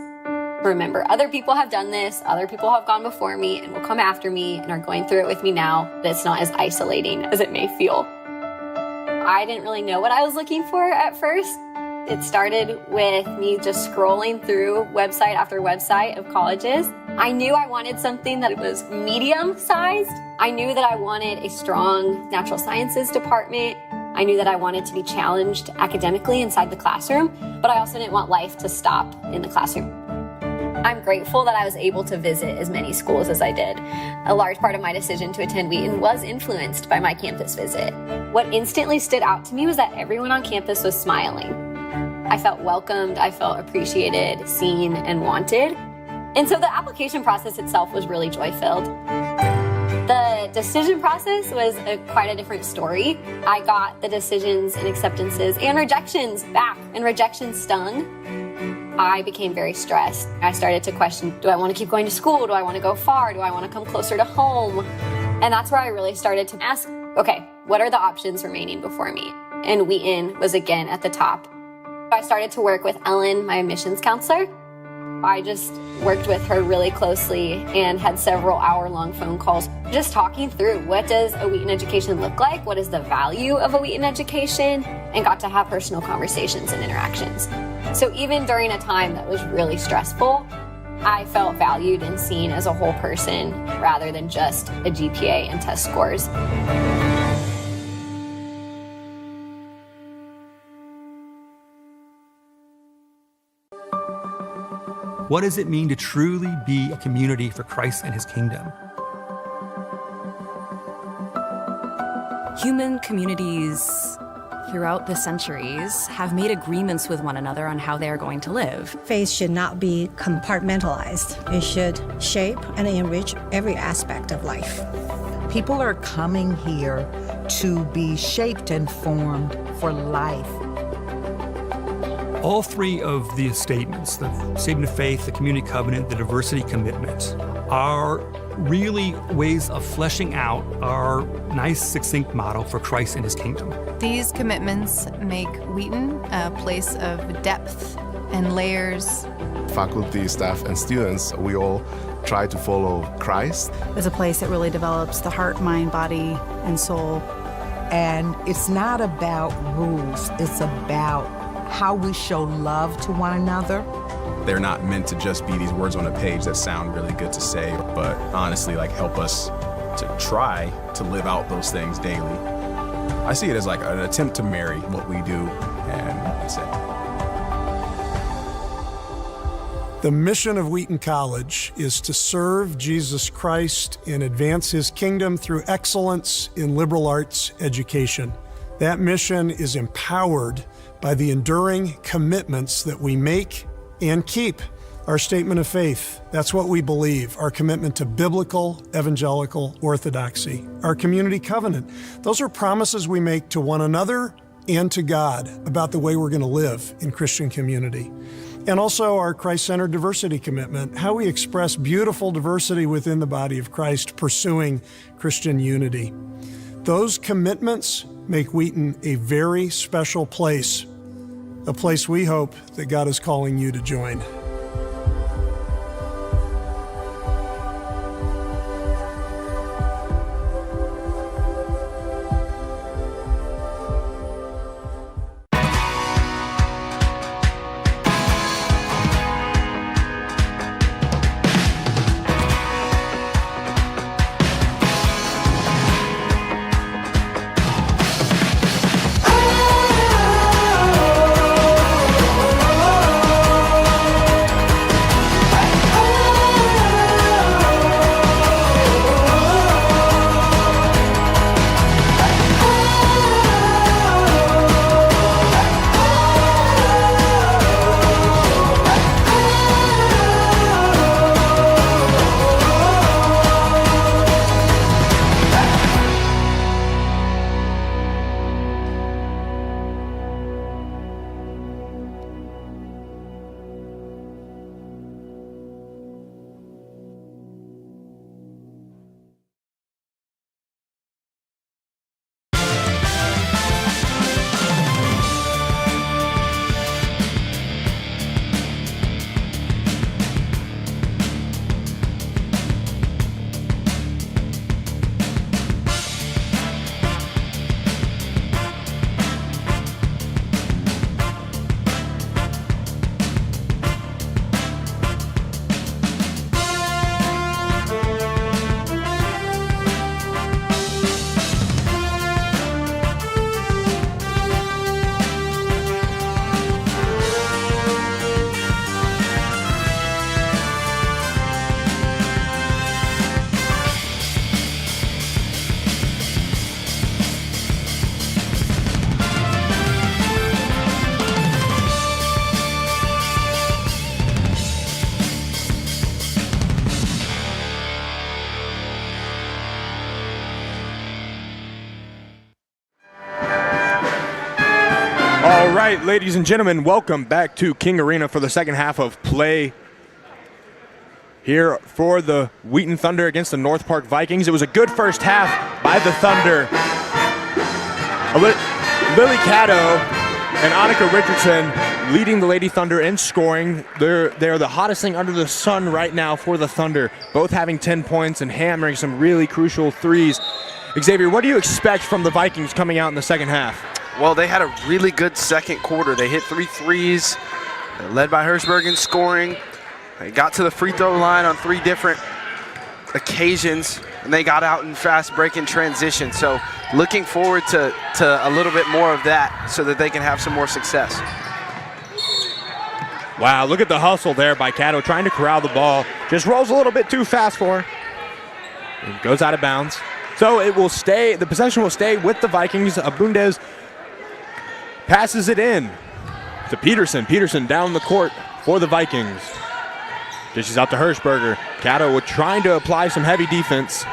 Remember, other people have done this, other people have gone before me and will come after me and are going through it with me now, but it's not as isolating as it may feel. I didn't really know what I was looking for at first. It started with me just scrolling through website after website of colleges. I knew I wanted something that was medium-sized. I knew that I wanted a strong natural sciences department. I knew that I wanted to be challenged academically inside the classroom, but I also didn't want life to stop in the classroom. I'm grateful that I was able to visit as many schools as I did. A large part of my decision to attend Wheaton was influenced by my campus visit. What instantly stood out to me was that everyone on campus was smiling. I felt welcomed, I felt appreciated, seen, and wanted. And so the application process itself was really joy-filled. The decision process was quite a different story. I got the decisions and acceptances and rejections back, and rejections stung. I became very stressed. I started to question, do I want to keep going to school? Do I want to go far? Do I want to come closer to home? And that's where I really started to ask, okay, what are the options remaining before me? And Wheaton was again at the top. I started to work with Ellen, my admissions counselor. I just worked with her really closely and had several hour-long phone calls just talking through what does a Wheaton education look like, what is the value of a Wheaton education, and got to have personal conversations and interactions. So even during a time that was really stressful, I felt valued and seen as a whole person rather than just a GPA and test scores. What does it mean to truly be a community for Christ and his kingdom? Human communities throughout the centuries have made agreements with one another on how they are going to live. Faith should not be compartmentalized. It should shape and enrich every aspect of life. People are coming here to be shaped and formed for life. All three of these statements, the statement of faith, the community covenant, the diversity commitment, are really ways of fleshing out our nice, succinct model for Christ and his kingdom. These commitments make Wheaton a place of depth and layers. Faculty, staff, and students, we all try to follow Christ. It's a place that really develops the heart, mind, body, and soul. And it's not about rules, it's about how we show love to one another. They're not meant to just be these words on a page that sound really good to say, but honestly, help us to try to live out those things daily. I see it as an attempt to marry what we do and say. The mission of Wheaton College is to serve Jesus Christ and advance his kingdom through excellence in liberal arts education. That mission is empowered by the enduring commitments that we make and keep. Our statement of faith, that's what we believe, our commitment to biblical evangelical orthodoxy. Our community covenant, those are promises we make to one another and to God about the way we're going to live in Christian community. And also our Christ-centered diversity commitment, how we express beautiful diversity within the body of Christ, pursuing Christian unity. Those commitments make Wheaton a very special place, a place we hope that God is calling you to join. right, ladies and gentlemen, welcome back to King Arena for the second half of play here for the Wheaton Thunder against the North Park Vikings. It was a good first half by the Thunder. Lily Caddo and Annika Richardson leading the Lady Thunder in scoring. They're the hottest thing under the sun right now for the Thunder, both having 10 points and hammering some really crucial threes. Xavier, what do you expect from the Vikings coming out in the second half? Well, they had a really good second quarter. They hit 3 threes, led by Hirschberg in scoring. They got to the free throw line on 3 different occasions, and they got out in fast break and transition. So looking forward to a little bit more of that so that they can have some more success. Wow, look at the hustle there by Caddo trying to corral the ball. Just rolls a little bit too fast for her. It goes out of bounds. So it will stay, the possession will stay with the Vikings. Abundez passes it in to Peterson. Peterson down the court for the Vikings. Dishes out to Hirschberger. Caddo trying to apply some heavy defense.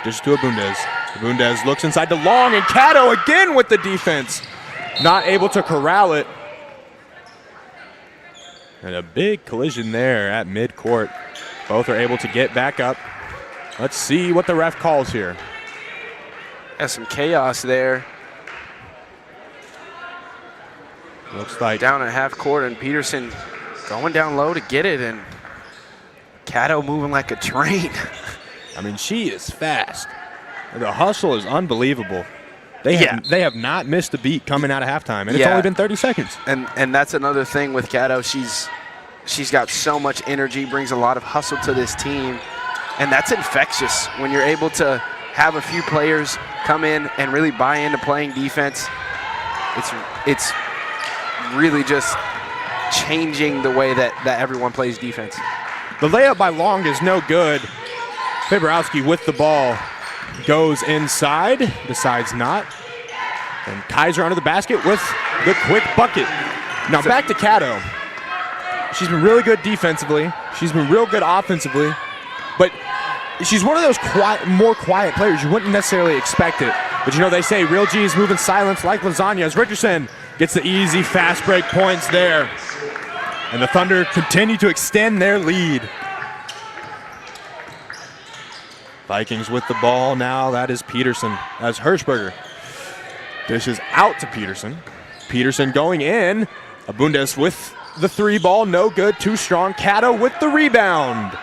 Dishes to Abundez. Abundez looks inside to Long, and Caddo again with the defense. Not able to corral it. And a big collision there at midcourt. Both are able to get back up. Let's see what the ref calls here. Has some chaos there. Looks like down at half court, and Peterson going down low to get it, and Caddo moving like a train. I mean, she is fast. The hustle is unbelievable. They have not missed a beat coming out of halftime, and it's only been 30 seconds. And that's another thing with Caddo. She's got so much energy, brings a lot of hustle to this team, and that's infectious when you're able to have a few players come in and really buy into playing defense. It's really just changing the way that everyone plays defense. The layup by Long is no good. Fabrowski with the ball goes inside, decides not. And Kaiser under the basket with the quick bucket. Now back to Caddo. She's been really good defensively. She's been real good offensively. But she's one of those more quiet players. You wouldn't necessarily expect it. But you know, they say real G's move in silence like lasagna. As Richardson gets the easy fast break points there. And the Thunder continue to extend their lead. Vikings with the ball now. That is Peterson as Hirschberger dishes out to Peterson. Peterson going in. Abundez with the 3 ball. No good. Too strong. Caddo with the rebound.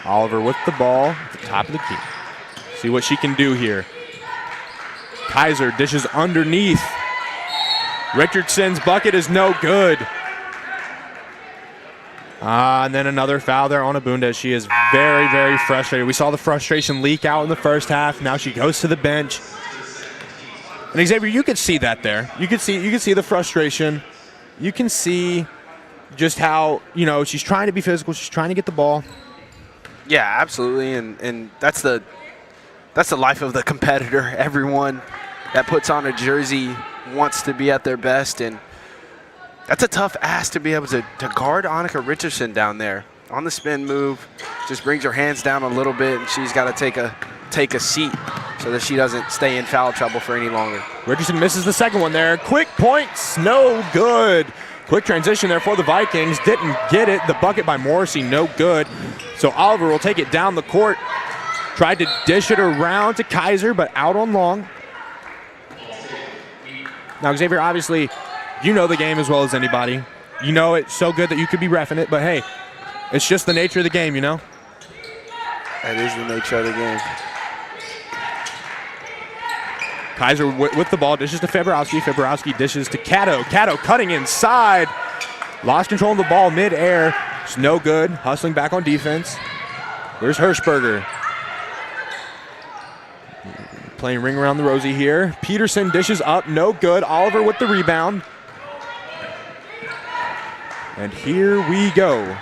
Oliver with the ball at the top of the key. See what she can do here. Kaiser dishes underneath. Richardson's bucket is no good. And then another foul there on Abundez. She is very, very frustrated. We saw the frustration leak out in the first half. Now she goes to the bench. And Xavier, you could see that there. You could see the frustration. You can see just how, you know, she's trying to be physical. She's trying to get the ball. Yeah, absolutely. And that's the life of the competitor. Everyone that puts on a jersey wants to be at their best, and that's a tough ask to be able to guard Annika Richardson down there on the spin move. Just brings her hands down a little bit, and she's got to take a seat so that she doesn't stay in foul trouble for any longer. Richardson misses the second one there. Quick points, no good. Quick transition there for the Vikings. Didn't get it. The bucket by Morrissey, no good. So Oliver will take it down the court. Tried to dish it around to Kaiser, but out on Long. Now, Xavier, obviously, you know the game as well as anybody. You know it so good that you could be reffing it, but hey, it's just the nature of the game, you know? That is the nature of the game. Kaiser with the ball, dishes to Fabrowski. Fabrowski dishes to Caddo. Caddo cutting inside. Lost control of the ball mid-air. It's no good. Hustling back on defense. Where's Hirschberger? Playing ring around the rosy here. Peterson dishes up, no good. Oliver with the rebound. And here we go.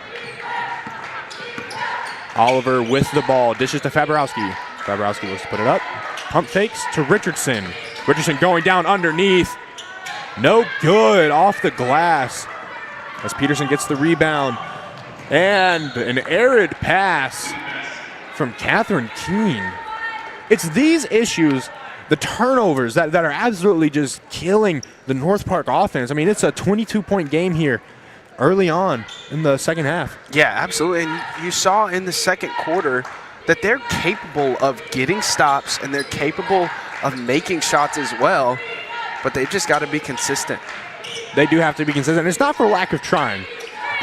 Oliver with the ball, dishes to Fabrowski. Fabrowski looks to put it up. Pump fakes to Richardson. Richardson going down underneath. No good, off the glass. As Peterson gets the rebound. And an arid pass from Catherine Keene. It's these issues the turnovers that are absolutely just killing the North Park offense. I mean, it's a 22-point game here early on in the second half. Yeah, absolutely. And you saw in the second quarter that they're capable of getting stops and they're capable of making shots as well, but they've just got to be consistent. They do have to be consistent. It's not for lack of trying.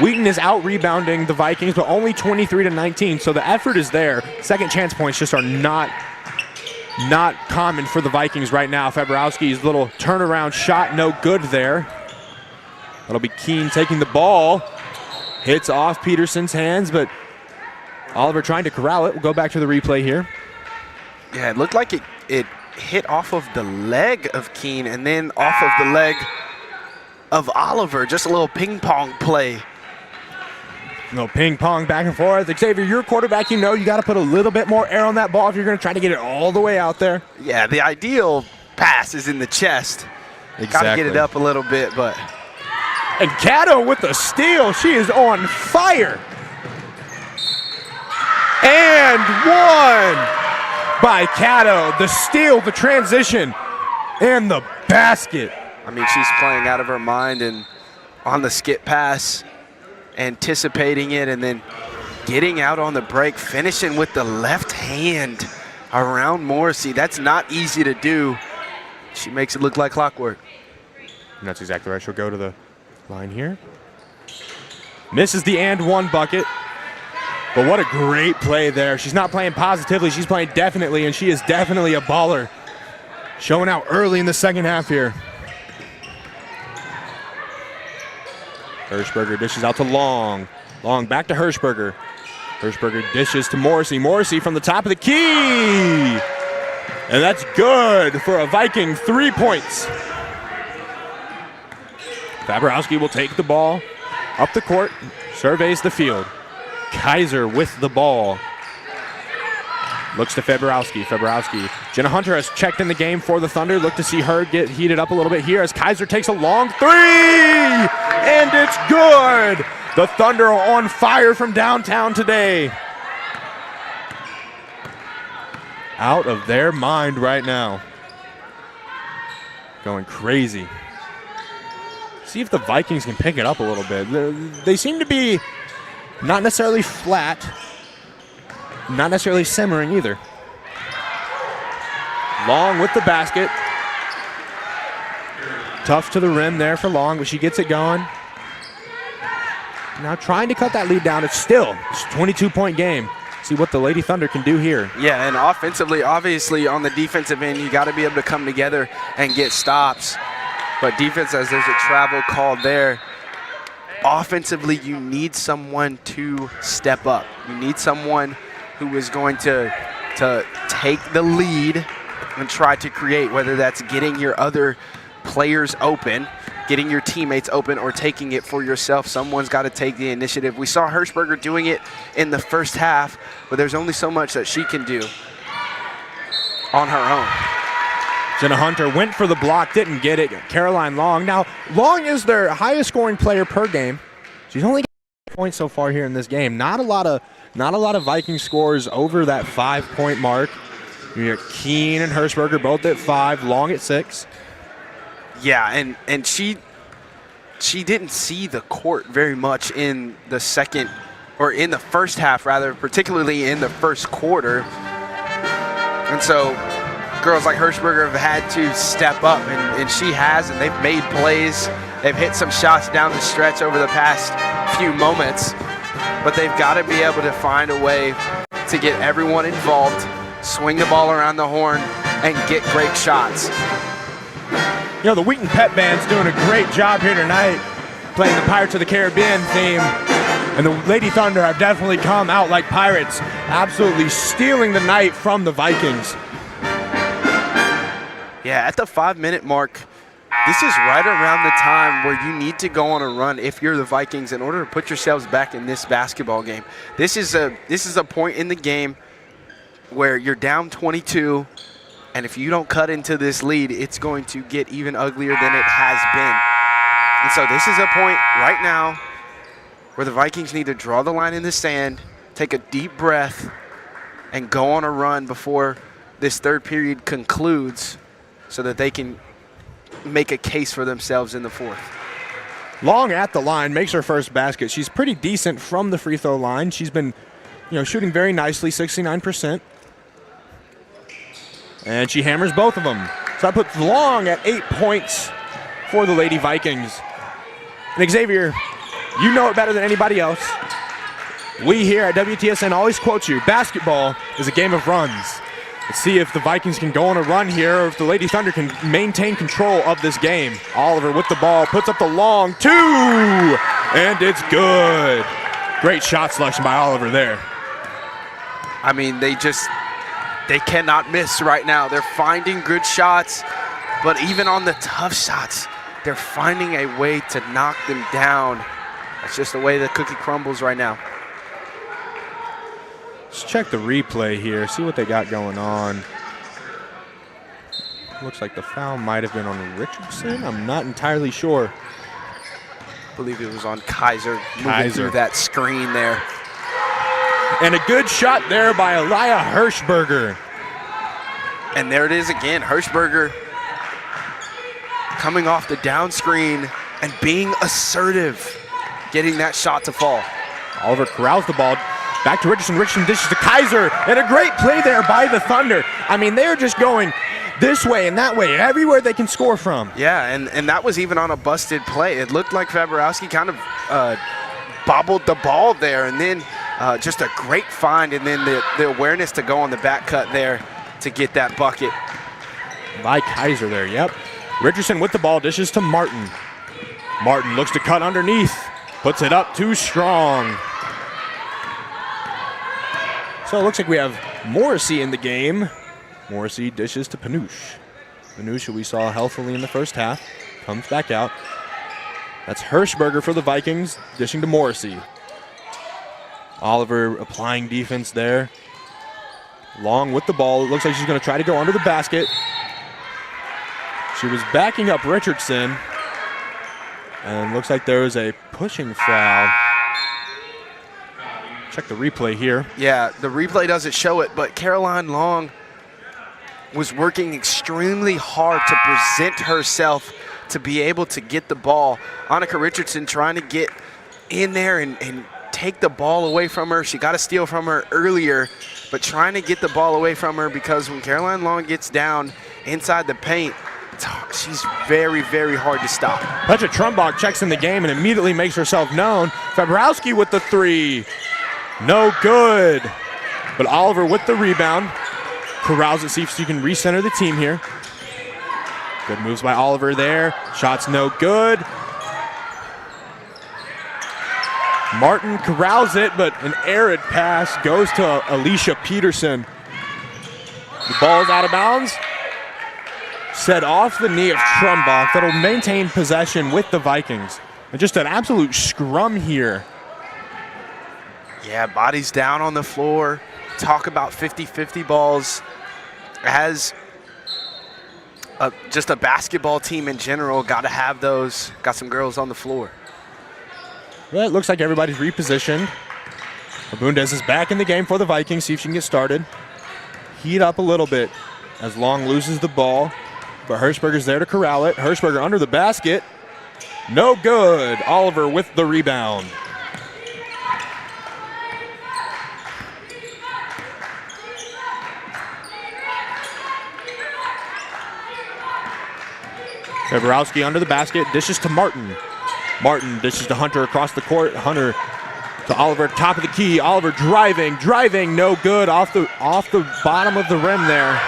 Wheaton is out-rebounding the Vikings, but only 23-19, so the effort is there. Second chance points just are not common for the Vikings right now. Febrowski's little turnaround shot, no good there. That'll be Keene taking the ball. Hits off Peterson's hands, but Oliver trying to corral it. We'll go back to the replay here. Yeah, it looked like it hit off of the leg of Keene and then off of the leg of Oliver. Just a little ping pong play. No ping pong back and forth. Xavier, you're a quarterback. You know you got to put a little bit more air on that ball if you're going to try to get it all the way out there. Yeah, the ideal pass is in the chest. Exactly. Got to get it up a little bit, but. And Cato with the steal. She is on fire. And one by Cato. The steal, the transition, and the basket. I mean, she's playing out of her mind and on the skip pass, anticipating it, and then getting out on the break, finishing with the left hand around Morrissey. That's not easy to do. She makes it look like clockwork. And that's exactly right. She'll go to the line here. Misses the and one bucket. But what a great play there. She's not playing positively. She's playing definitely, and she is definitely a baller. Showing out early in the second half here. Hirschberger dishes out to Long. Long back to Hirschberger. Hirschberger dishes to Morrissey. Morrissey from the top of the key. And that's good for a Viking 3 points. Fabrowski will take the ball up the court, surveys the field. Kaiser with the ball. Looks to Fabrowski. Fabrowski. Jenna Hunter has checked in the game for the Thunder. Look to see her get heated up a little bit here as Kaiser takes a long three. And it's good. The Thunder are on fire from downtown today. Out of their mind right now. Going crazy. See if the Vikings can pick it up a little bit. They seem to be not necessarily flat, not necessarily simmering either. Long with the basket. Tough to the rim there for Long, but she gets it going. Now trying to cut that lead down. It's still a 22-point game. See what the Lady Thunder can do here. Yeah, and offensively, obviously on the defensive end, you got to be able to come together and get stops. But defense, as there's a travel call there, offensively, you need someone to step up. You need someone who is going to take the lead and try to create, whether that's getting your other players open, getting your teammates open, or taking it for yourself. Someone's got to take the initiative. We saw Hirschberger doing it in the first half, but there's only so much that she can do on her own. Jenna Hunter went for the block, didn't get it. Caroline Long. Now, Long is their highest scoring player per game. She's only got points so far here in this game. Not a lot of Viking scores over that 5-point mark. You got Keene and Hirschberger both at 5, Long at 6. Yeah, and she didn't see the court very much in the second, or in the first half rather, particularly in the first quarter. And so girls like Hirschberger have had to step up, and she has, and they've made plays. They've hit some shots down the stretch over the past few moments, but they've got to be able to find a way to get everyone involved, swing the ball around the horn, and get great shots. You know, the Wheaton Pep Band's doing a great job here tonight, playing the Pirates of the Caribbean theme. And the Lady Thunder have definitely come out like pirates, absolutely stealing the night from the Vikings. Yeah, at the 5-minute mark, this is right around the time where you need to go on a run if you're the Vikings in order to put yourselves back in this basketball game. This is a point in the game where you're down 22, and if you don't cut into this lead, it's going to get even uglier than it has been. And so this is a point right now where the Vikings need to draw the line in the sand, take a deep breath, and go on a run before this third period concludes so that they can make a case for themselves in the fourth. Long at the line, makes her first basket. She's pretty decent from the free throw line. She's been, shooting very nicely, 69%. And she hammers both of them. So that puts Long at 8 points for the Lady Vikings. And Xavier, you know it better than anybody else. We here at WTSN always quote you, basketball is a game of runs. Let's see if the Vikings can go on a run here or if the Lady Thunder can maintain control of this game. Oliver with the ball, puts up the long two, and it's good. Great shot selection by Oliver there. I mean, they cannot miss right now. They're finding good shots, but even on the tough shots, they're finding a way to knock them down. That's just the way the cookie crumbles right now. Let's check the replay here, see what they got going on. Looks like the foul might have been on Richardson. I'm not entirely sure. I believe it was on Kaiser. Moving through that screen there. And a good shot there by Elia Hirschberger. And there it is again, Hirschberger coming off the down screen and being assertive, getting that shot to fall. Oliver corrals the ball. Back to Richardson. Richardson dishes to Kaiser. And a great play there by the Thunder. I mean, they're just going this way and that way, everywhere they can score from. Yeah, and that was even on a busted play. It looked like Fabrowski kind of bobbled the ball there, and then just a great find, and then the awareness to go on the back cut there to get that bucket. By Kaiser there, yep. Richardson with the ball, dishes to Martin. Martin looks to cut underneath, puts it up too strong. So it looks like we have Morrissey in the game. Morrissey dishes to Panush. Panush, who we saw healthily in the first half, comes back out. That's Hirschberger for the Vikings, dishing to Morrissey. Oliver applying defense there. Long with the ball. It looks like she's going to try to go under the basket. She was backing up Richardson. And looks like there was a pushing foul. Check the replay here. Yeah, the replay doesn't show it, but Caroline Long was working extremely hard to present herself to be able to get the ball. Annika Richardson trying to get in there and take the ball away from her. She got a steal from her earlier, but trying to get the ball away from her because when Caroline Long gets down inside the paint, she's very, very hard to stop. Petra Trumbach checks in the game and immediately makes herself known. Fabrowski with the three. No good. But Oliver with the rebound. Corrals it, see if she can recenter the team here. Good moves by Oliver there. Shots no good. Martin corrals it, but an arid pass goes to Alicia Peterson. The ball's out of bounds. Set off the knee of Trumbach. That'll maintain possession with the Vikings. And just an absolute scrum here. Yeah, bodies down on the floor. Talk about 50-50 balls. As just a basketball team in general, got to have those. Got some girls on the floor. Well, it looks like everybody's repositioned. Abundez is back in the game for the Vikings. See if she can get started. Heat up a little bit as Long loses the ball. But Hirschberger's there to corral it. Hirschberger under the basket. No good. Oliver with the rebound. Fabrowski under the basket, dishes to Martin. Martin dishes to Hunter across the court. Hunter to Oliver, top of the key. Oliver driving, no good. Off the bottom of the rim there.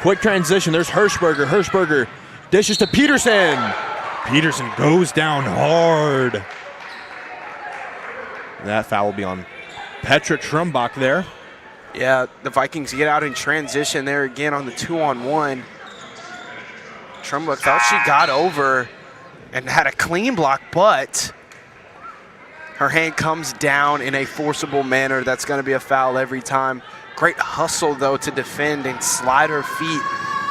Quick transition, there's Hirschberger. Hirschberger dishes to Peterson. Peterson goes down hard. That foul will be on Petra Trumbach there. Yeah, the Vikings get out in transition there again on the 2-on-1. Trumbach thought she got over and had a clean block, but her hand comes down in a forcible manner. That's going to be a foul every time. Great hustle, though, to defend and slide her feet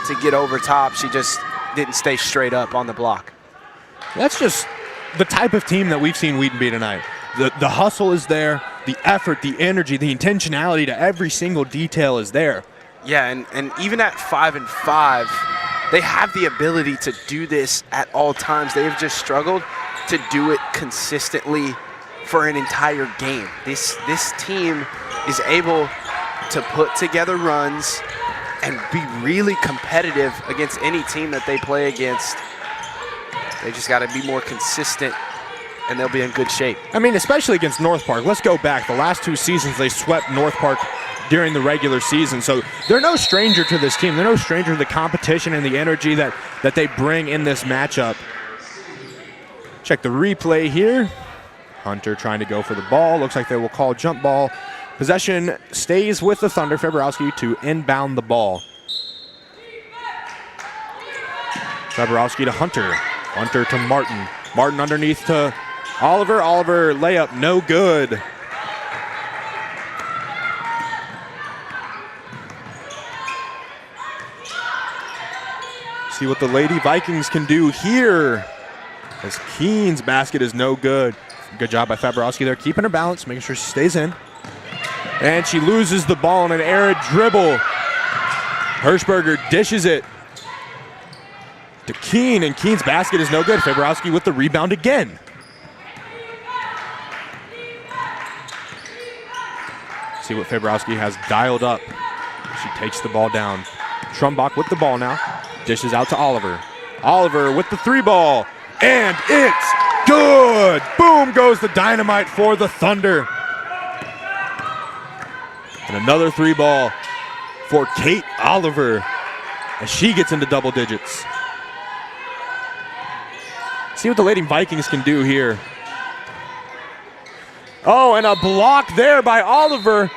to get over top. She just didn't stay straight up on the block. That's just the type of team that we've seen Wheaton be tonight. The hustle is there, the effort, the energy, the intentionality to every single detail is there. Yeah, and even at 5-5, they have the ability to do this at all times. They have just struggled to do it consistently for an entire game. This team is able to put together runs and be really competitive against any team that they play against. They just got to be more consistent, and they'll be in good shape. I mean, especially against North Park. Let's go back. The last 2 seasons, they swept North Park during the regular season. So they're no stranger to this team. They're no stranger to the competition and the energy that they bring in this matchup. Check the replay here. Hunter trying to go for the ball. Looks like they will call jump ball. Possession stays with the Thunder. Feborowski to inbound the ball. Feborowski to Hunter. Hunter to Martin. Martin underneath to Oliver. Oliver layup, no good. See what the Lady Vikings can do here. As Keen's basket is no good. Good job by Feborowski there, keeping her balance, making sure she stays in. And she loses the ball on an errant dribble. Hirschberger dishes it to Keen, and Keen's basket is no good. Feborowski with the rebound again. See what Feborowski has dialed up. She takes the ball down. Trumbach with the ball now. Dishes out to Oliver. Oliver with the 3 ball. And it's good! Boom goes the dynamite for the Thunder. And another 3 ball for Kate Oliver as she gets into double digits. See what the Lady Vikings can do here. Oh, and a block there by Oliver.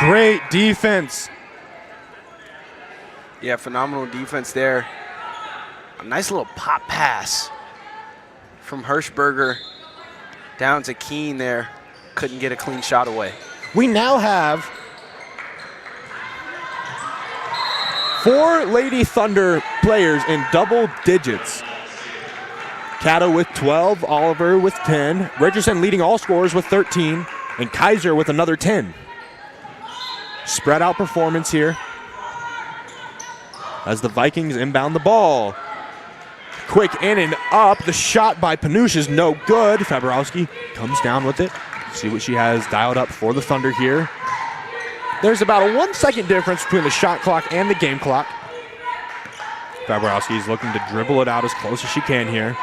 Great defense. Yeah, phenomenal defense there. A nice little pop pass from Hirschberger down to Keen there. Couldn't get a clean shot away. We now have 4 Lady Thunder players in double digits. Cato with 12, Oliver with 10, Richardson leading all scorers with 13, and Kaiser with another 10. Spread out performance here as the Vikings inbound the ball. Quick in and up. The shot by Panush is no good. Feborowski comes down with it. See what she has dialed up for the Thunder here. There's about a 1 second difference between the shot clock and the game clock. Feborowski is looking to dribble it out as close as she can here.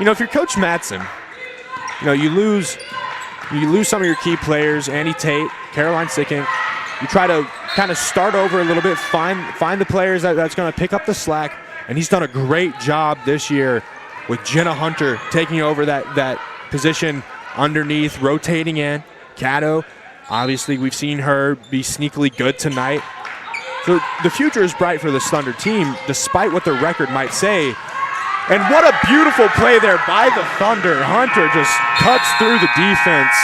You know, if you're Coach Mattson, you know, you lose some of your key players, Annie Tate, Caroline Sickink. You try to kind of start over a little bit, find the players that's going to pick up the slack, and he's done a great job this year with Jenna Hunter taking over that position underneath, rotating in. Cato, obviously we've seen her be sneakily good tonight. So the future is bright for this Thunder team, despite what their record might say. And what a beautiful play there by the Thunder. Hunter just cuts through the defense.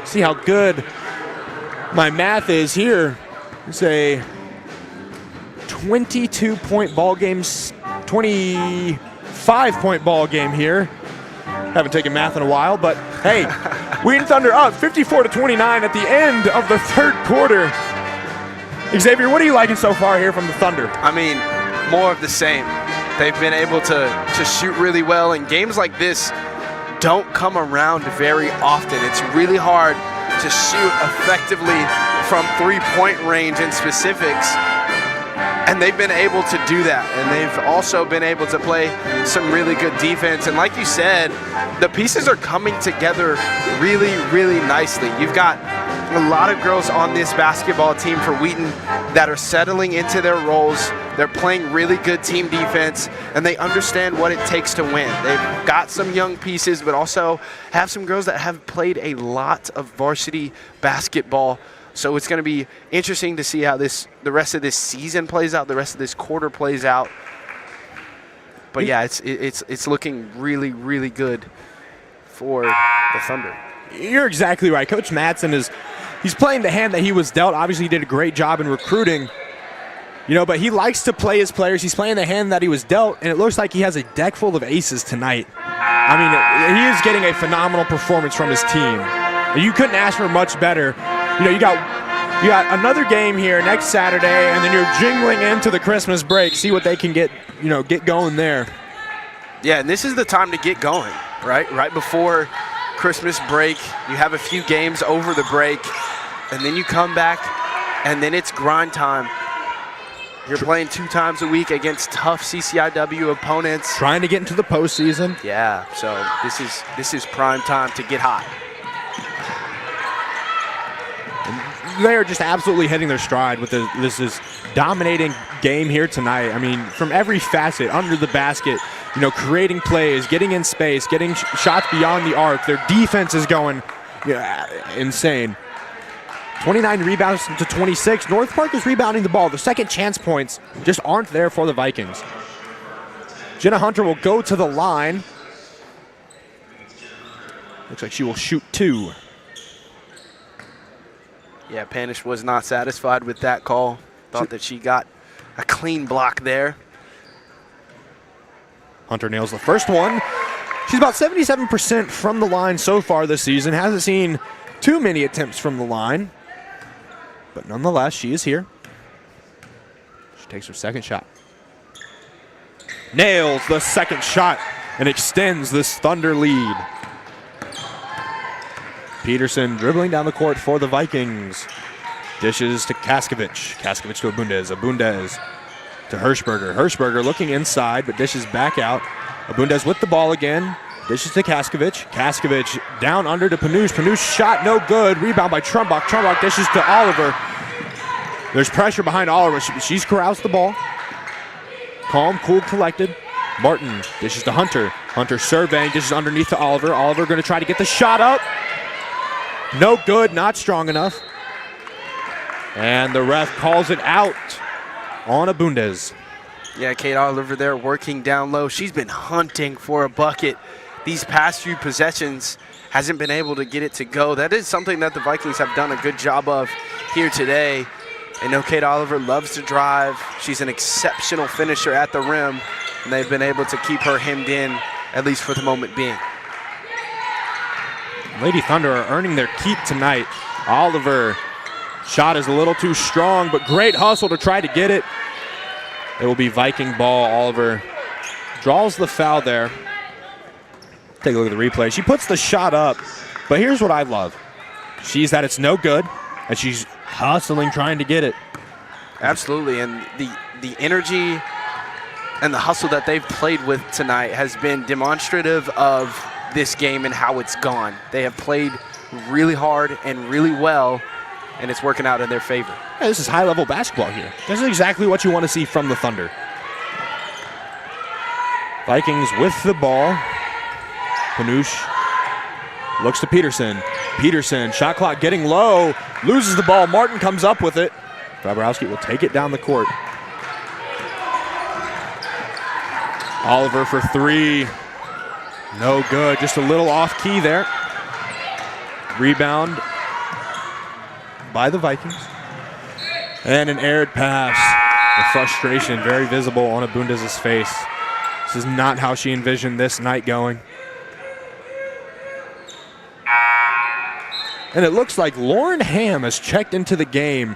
See how good my math is here. It's a 22-point ball game, 25-point ball game here. Haven't taken math in a while, but hey, Wheaton Thunder up 54-29 at the end of the 3rd quarter. Xavier, what are you liking so far here from the Thunder? I mean, more of the same. They've been able to shoot really well, and games like this don't come around very often. It's really hard to shoot effectively from 3-point range in specifics, and they've been able to do that. And they've also been able to play some really good defense. And like you said, the pieces are coming together really, really nicely. You've got a lot of girls on this basketball team for Wheaton that are settling into their roles. They're playing really good team defense, and they understand what it takes to win. They've got some young pieces, but also have some girls that have played a lot of varsity basketball. So it's going to be interesting to see how the rest of this season plays out, the rest of this quarter plays out. But yeah, it's looking really, really good for the Thunder. You're exactly right. Coach Mattson he's playing the hand that he was dealt. Obviously, he did a great job in recruiting, you know, but he likes to play his players. He's playing the hand that he was dealt, and it looks like he has a deck full of aces tonight. I mean, he is getting a phenomenal performance from his team. You couldn't ask for much better. You know, you got another game here next Saturday, and then you're jingling into the Christmas break. See what they can get going there. Yeah, and this is the time to get going, right? Right before Christmas break, you have a few games over the break, and then you come back, and then it's grind time. You're playing 2 times a week against tough CCIW opponents. Trying to get into the postseason. Yeah, so this is prime time to get hot. They are just absolutely hitting their stride with this dominating game here tonight. I mean, from every facet, under the basket, creating plays, getting in space, getting shots beyond the arc. Their defense is going insane. 29 rebounds to 26. North Park is rebounding the ball. The second chance points just aren't there for the Vikings. Jenna Hunter will go to the line. Looks like she will shoot 2. Yeah, Panish was not satisfied with that call. Thought that she got a clean block there. Hunter nails the first one. She's about 77% from the line so far this season. Hasn't seen too many attempts from the line. But nonetheless, she is here. She takes her second shot. Nails the second shot and extends this Thunder lead. Peterson dribbling down the court for the Vikings. Dishes to Kaskovich. Kaskovich to Abundez. Abundez to Hirschberger. Hirschberger looking inside, but dishes back out. Abundez with the ball again. Dishes to Kaskovich. Kaskovich down under to Panush. Panush shot no good. Rebound by Trumbach. Trumbach dishes to Oliver. There's pressure behind Oliver. She's corrals the ball. Calm, cool, collected. Martin dishes to Hunter. Hunter surveying, dishes underneath to Oliver. Oliver going to try to get the shot up. No good, not strong enough. And the ref calls it out on Abundez. Yeah, Kate Oliver there working down low. She's been hunting for a bucket these past few possessions. Hasn't been able to get it to go. That is something that the Vikings have done a good job of here today. I know Kate Oliver loves to drive. She's an exceptional finisher at the rim, and they've been able to keep her hemmed in, at least for the moment being. Lady Thunder are earning their keep tonight. Oliver, shot is a little too strong, but great hustle to try to get it. It will be Viking ball. Oliver draws the foul there. Take a look at the replay. She puts the shot up, but here's what I love. She's that it's no good, and she's hustling, trying to get it. Absolutely, and the energy and the hustle that they've played with tonight has been demonstrative of this game and how it's gone. They have played really hard and really well, and it's working out in their favor. Yeah, this is high-level basketball here. This is exactly what you want to see from the Thunder. Vikings with the ball. Panush looks to Peterson. Peterson, shot clock getting low, loses the ball. Martin comes up with it. Fabrowski will take it down the court. Oliver for 3. No good, just a little off key there. Rebound by the Vikings. And an aired pass. The frustration very visible on Abundez's face. This is not how she envisioned this night going. And it looks like Lauren Ham has checked into the game,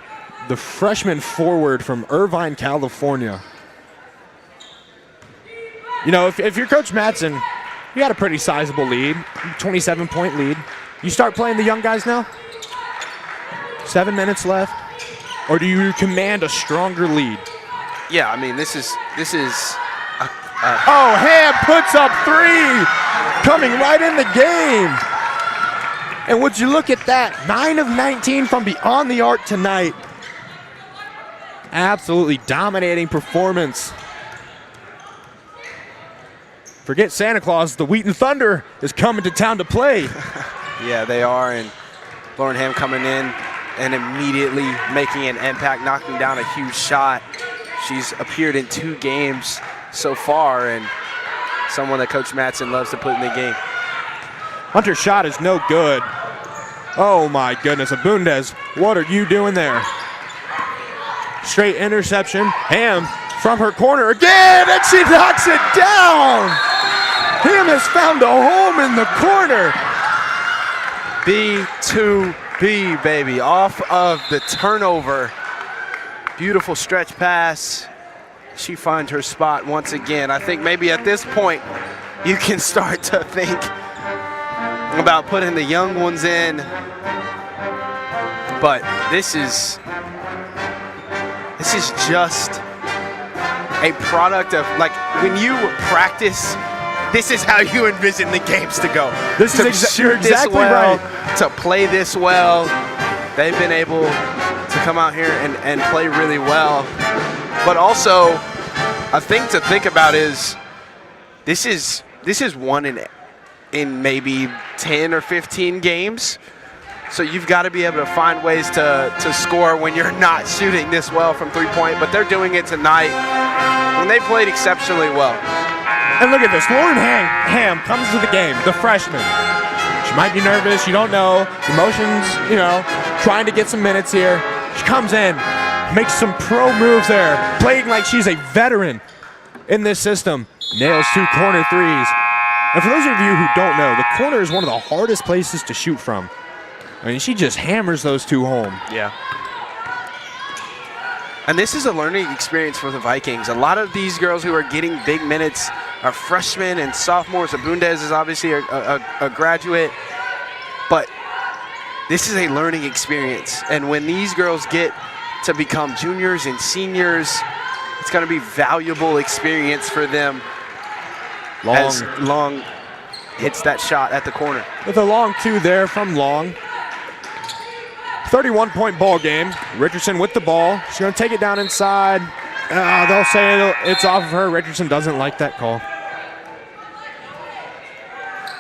the freshman forward from Irvine, California. You know, if you're Coach Mattson, you got a pretty sizable lead, 27-point lead. You start playing the young guys now? 7 minutes left? Or do you command a stronger lead? Yeah, I mean, this is Oh, Ham puts up 3, coming right in the game. And would you look at that? 9 of 19 from beyond the arc tonight. Absolutely dominating performance. Forget Santa Claus, the Wheaton Thunder is coming to town to play. Yeah, they are, and Lauren Ham coming in and immediately making an impact, knocking down a huge shot. She's appeared in 2 games so far, and someone that Coach Mattson loves to put in the game. Hunter's shot is no good. Oh my goodness, Abundez, what are you doing there? Straight interception. Ham from her corner again, and she knocks it down. Ham has found a home in the corner. B2B, baby, off of the turnover. Beautiful stretch pass. She finds her spot once again. I think maybe at this point, you can start to think about putting the young ones in. But this is just a product of, like, when you practice, this is how you envision the games to go. This is you're exactly right. To play this well. They've been able to come out here and play really well. But also, a thing to think about is this is one in maybe 10 or 15 games. So you've got to be able to find ways to score when you're not shooting this well from three-point. But they're doing it tonight, and they played exceptionally well. And look at this. Lauren Ham comes to the game, the freshman. She might be nervous. You don't know. Emotions, trying to get some minutes here. She comes in, makes some pro moves there, playing like she's a veteran in this system. Nails 2 corner threes. And for those of you who don't know, the corner is one of the hardest places to shoot from. I mean, she just hammers those 2 home. Yeah. And this is a learning experience for the Vikings. A lot of these girls who are getting big minutes are freshmen and sophomores. Abundez is obviously a graduate. But this is a learning experience. And when these girls get to become juniors and seniors, it's going to be valuable experience for them. As Long hits that shot at the corner. With a long 2 there from Long. 31-point ball game. Richardson with the ball. She's going to take it down inside. They'll say it's off of her. Richardson doesn't like that call.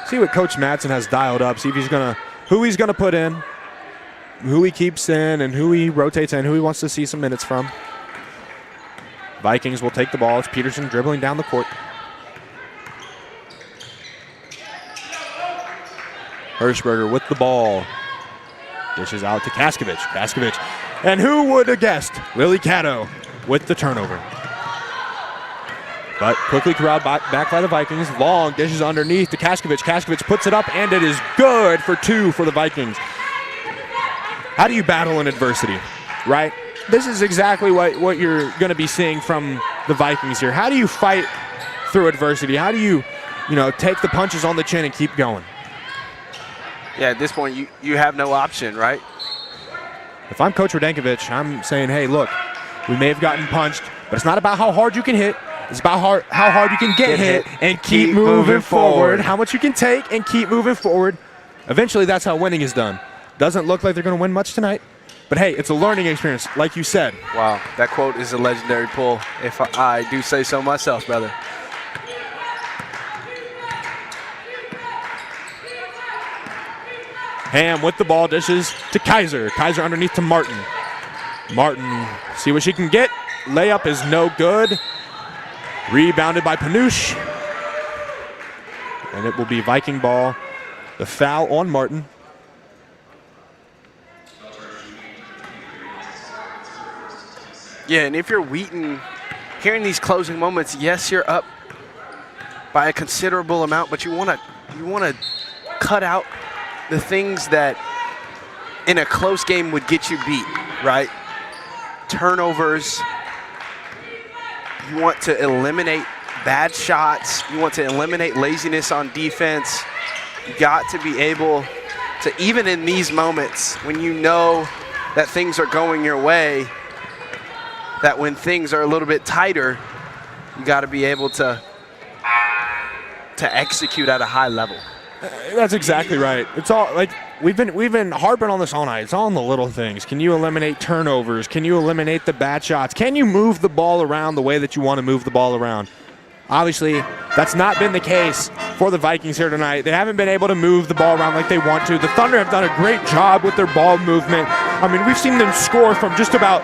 See what Coach Madsen has dialed up. See if who he's gonna put in, who he keeps in, and who he rotates in, who he wants to see some minutes from. Vikings will take the ball. It's Peterson dribbling down the court. Hirschberger with the ball. Dishes out to Kaskovich. And who would have guessed? Lily Caddo with the turnover. But quickly corralled back by the Vikings. Long dishes underneath to Kaskovich. Kaskovich puts it up, and it is good for 2 for the Vikings. How do you battle in adversity, right? This is exactly what you're going to be seeing from the Vikings here. How do you fight through adversity? How do you take the punches on the chin and keep going? Yeah, at this point, you have no option, right? If I'm Coach Radenkovic, I'm saying, hey, look, we may have gotten punched, but it's not about how hard you can hit. It's about how hard you can get hit and keep moving forward. How much you can take and keep moving forward. Eventually, that's how winning is done. Doesn't look like they're going to win much tonight. But, hey, it's a learning experience, like you said. Wow, that quote is a legendary pull, if I do say so myself, brother. Ham with the ball, dishes to Kaiser. Kaiser underneath to Martin. Martin, see what she can get. Layup is no good. Rebounded by Panush. And it will be Viking ball. The foul on Martin. Yeah, and if you're Wheaton, hearing these closing moments, yes, you're up by a considerable amount, but you want to cut out the things that in a close game would get you beat, right? Turnovers. You want to eliminate bad shots. You want to eliminate laziness on defense. You got to be able to, even in these moments, when you know that things are going your way, that when things are a little bit tighter, you got to be able to execute at a high level. That's exactly right. It's all like we've been harping on this all night. It's all in the little things. Can you eliminate turnovers? Can you eliminate the bad shots? Can you move the ball around the way that you want to move the ball around? Obviously, that's not been the case for the Vikings here tonight. They haven't been able to move the ball around like they want to. The Thunder have done a great job with their ball movement. I mean, we've seen them score from just about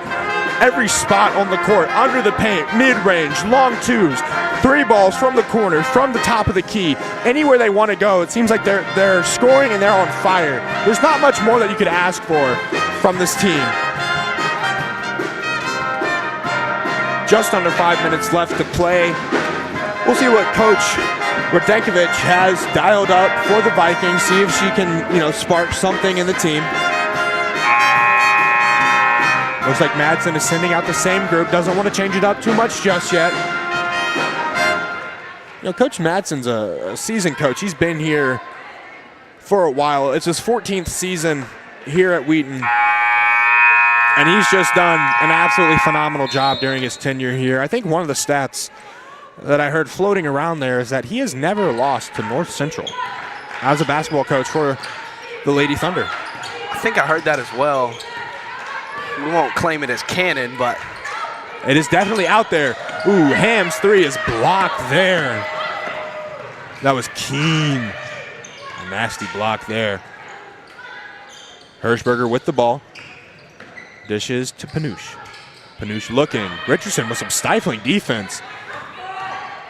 every spot on the court, under the paint, mid-range, long twos, 3 balls from the corner, from the top of the key, anywhere they want to go. It seems like they're scoring and they're on fire. There's not much more that you could ask for from this team. Just under 5 minutes left to play. We'll see what Coach Radenkovic has dialed up for the Vikings. See if she can, spark something in the team. Looks like Madsen is sending out the same group. Doesn't want to change it up too much just yet. Coach Madsen's a seasoned coach. He's been here for a while. It's his 14th season here at Wheaton. And he's just done an absolutely phenomenal job during his tenure here. I think one of the stats that I heard floating around there is that he has never lost to North Central as a basketball coach for the Lady Thunder. I think I heard that as well. We won't claim it as canon, but it is definitely out there. Ooh, Ham's three is blocked there. That was keen. A nasty block there. Hirschberger with the ball. Dishes to Panush. Panush looking. Richardson with some stifling defense.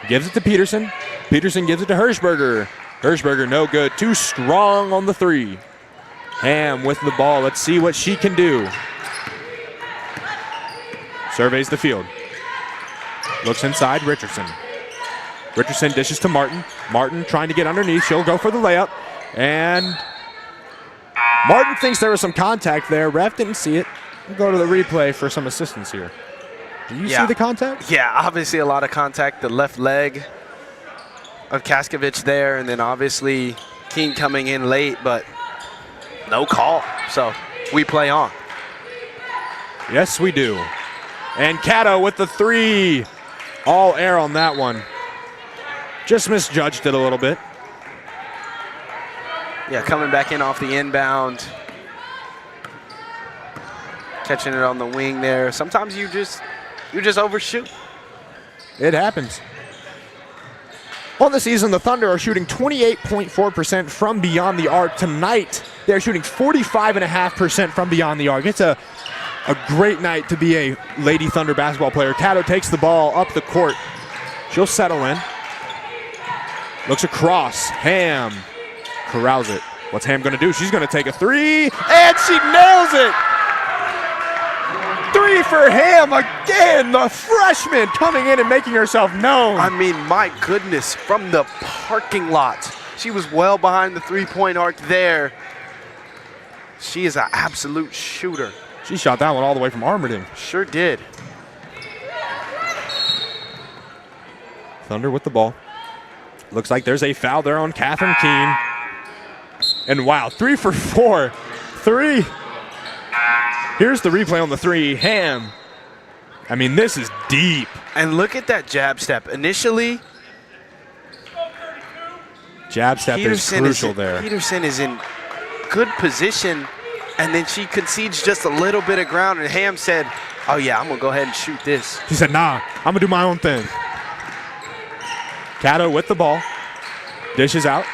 Gives it to Peterson. Peterson gives it to Hirschberger. Hirschberger no good. Too strong on the three. Ham with the ball. Let's see what she can do. Surveys the field. Looks inside, Richardson. Richardson dishes to Martin. Martin trying to get underneath. She'll go for the layup. And Martin thinks there was some contact there. Ref didn't see it. We'll go to the replay for some assistance here. Do you see the contact? Yeah, obviously a lot of contact. The left leg of Kaskovich there, and then obviously Keene coming in late, but no call. So we play on. Yes, we do. And Cato with the three. All air on that one. Just misjudged it a little bit. Yeah, coming back in off the inbound. Catching it on the wing there. Sometimes you just overshoot. It happens. On the season, the Thunder are shooting 28.4% from beyond the arc. Tonight, they're shooting 45.5% from beyond the arc. It's a great night to be a Lady Thunder basketball player. Cato takes the ball up the court. She'll settle in. Looks across. Ham corrals it. What's Ham going to do? She's going to take a three, and she nails it! Three for Ham again. The freshman coming in and making herself known. I mean, my goodness, from the parking lot. She was well behind the three-point arc there. She is an absolute shooter. She shot that one all the way from Armorton. Sure did. Thunder with the ball. Looks like there's a foul there on Catherine Keene. And wow, 3 for 4. Three. Here's the replay on the three. Ham. I mean, this is deep. And look at that jab step. Initially, jab step is crucial there. Peterson is in good position, and then she concedes just a little bit of ground, and Ham said, oh yeah, I'm gonna go ahead and shoot this. She said, nah, I'm gonna do my own thing. Cato with the ball. Dishes out.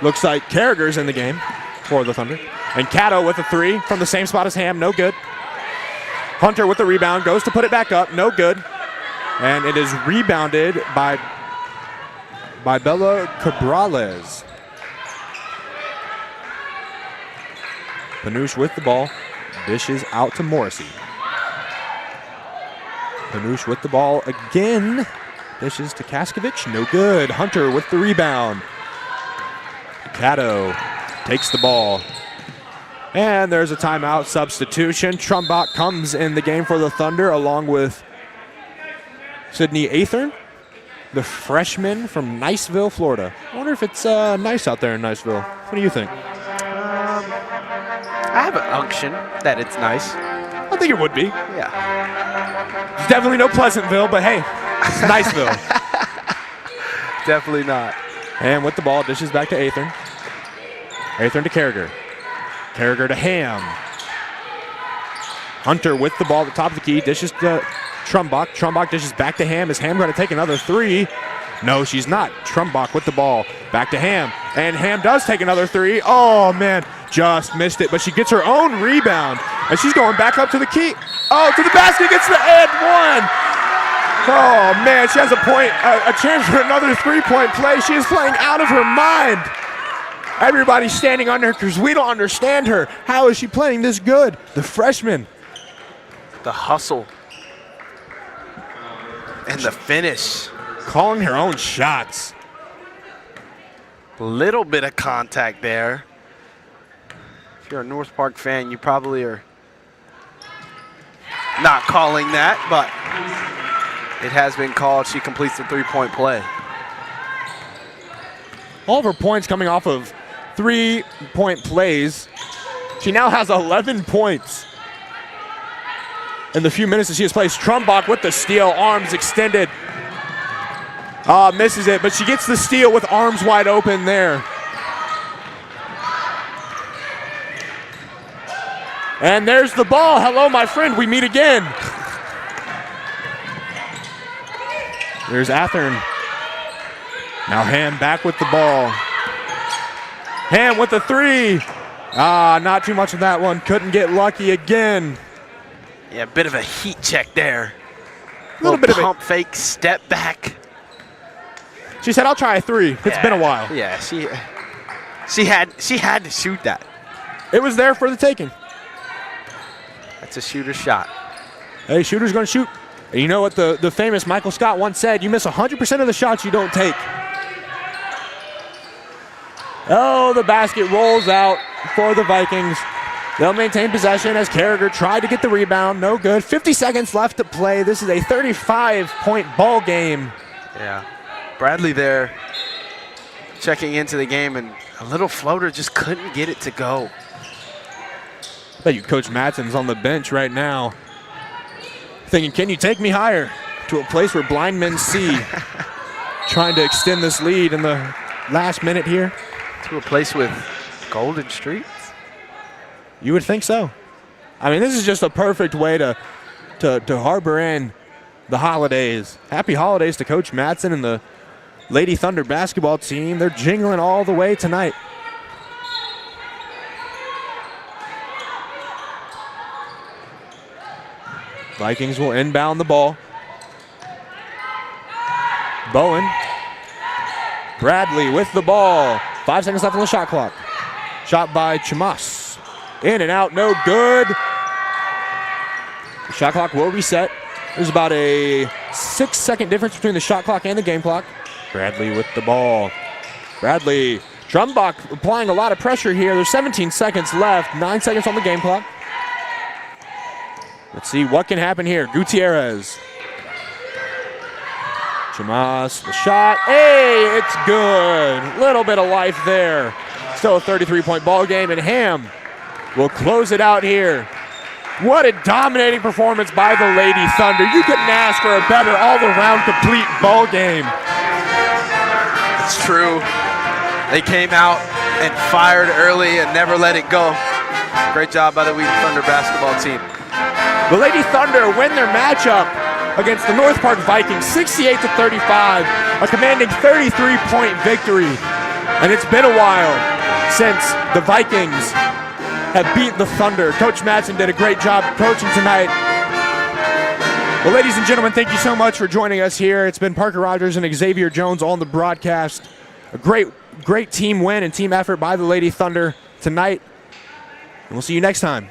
Looks like Carragher's in the game for the Thunder. And Cato with a three from the same spot as Ham, no good. Hunter with the rebound, goes to put it back up, no good. And it is rebounded by Bella Cabrales. Panush with the ball, dishes out to Morrissey. Panush with the ball again, dishes to Kaskovich, no good. Hunter with the rebound. Cato takes the ball. And there's a timeout substitution. Trumbach comes in the game for the Thunder along with Sydney Athern, the freshman from Niceville, Florida. I wonder if it's nice out there in Niceville. What do you think? I have an unction that it's nice. I think it would be. Yeah. There's definitely no Pleasantville, but hey, it's Niceville. Definitely not. And with the ball, dishes back to Athern. Athern to Carragher. Carragher to Ham. Hunter with the ball at the top of the key, dishes to Trumbach. Trumbach dishes back to Ham. Is Ham going to take another three? No, she's not. Trumbach with the ball, back to Ham. And Ham does take another three. Oh, man, just missed it. But she gets her own rebound, and she's going back up to the key. Oh, to the basket, gets the and one. Oh, man, she has a chance for another three-point play. She is playing out of her mind. Everybody's standing on her because we don't understand her. How is she playing this good? The freshman. The hustle. And the finish. calling her own shots. Little bit of contact there. If you're a North Park fan, you probably are not calling that, but it has been called. She completes the three-point play. All of her points coming off of three-point plays. She now has 11 points in the few minutes that she has played. Trumbach with the steal, arms extended. Misses it, but she gets the steal with arms wide open there. And there's the ball. Hello, my friend. We meet again. There's Athern. Now Ham back with the ball. Ham with the three. Not too much of that one. Couldn't get lucky again. Yeah, a bit of a heat check there. A little bit of pump fake, step back. She said, "I'll try a three." It's been a while. Yeah, she had to shoot that. It was there for the taking. That's a shooter's shot. Hey, shooter's going to shoot. And you know what the famous Michael Scott once said? You miss 100% of the shots you don't take. Oh, the basket rolls out for the Vikings. They'll maintain possession as Carragher tried to get the rebound. No good. 50 seconds left to play. This is a 35-point ball game. Yeah. Bradley there checking into the game, and a little floater just couldn't get it to go. I bet you Coach Matson's on the bench right now thinking, can you take me higher to a place where blind men see? Trying to extend this lead in the last minute here. To a place with golden streets? You would think so. I mean, this is just a perfect way to harbor in the holidays. Happy holidays to Coach Matson and the Lady Thunder basketball team. They're jingling all the way tonight. Vikings will inbound the ball. Bowen. Bradley with the ball. 5 seconds left on the shot clock. Shot by Chamas. In and out, no good. The shot clock will reset. There's about a 6-second difference between the shot clock and the game clock. Bradley with the ball. Bradley, Trumbach applying a lot of pressure here. There's 17 seconds left, 9 seconds on the game clock. Let's see what can happen here. Gutierrez. Chamas, the shot. Hey, it's good. Little bit of life there. Still a 33-point ball game, and Ham will close it out here. What a dominating performance by the Lady Thunder. You couldn't ask for a better all-around complete ball game. It's true. They came out and fired early and never let it go. Great job by the Wheaton Thunder basketball team. The Lady Thunder win their matchup against the North Park Vikings 68-35, a commanding 33-point victory. And it's been a while since the Vikings have beat the Thunder. Coach Matson did a great job coaching tonight. Well, ladies and gentlemen, thank you so much for joining us here. It's been Parker Rogers and Xavier Jones on the broadcast. A great team win and team effort by the Lady Thunder tonight. And we'll see you next time.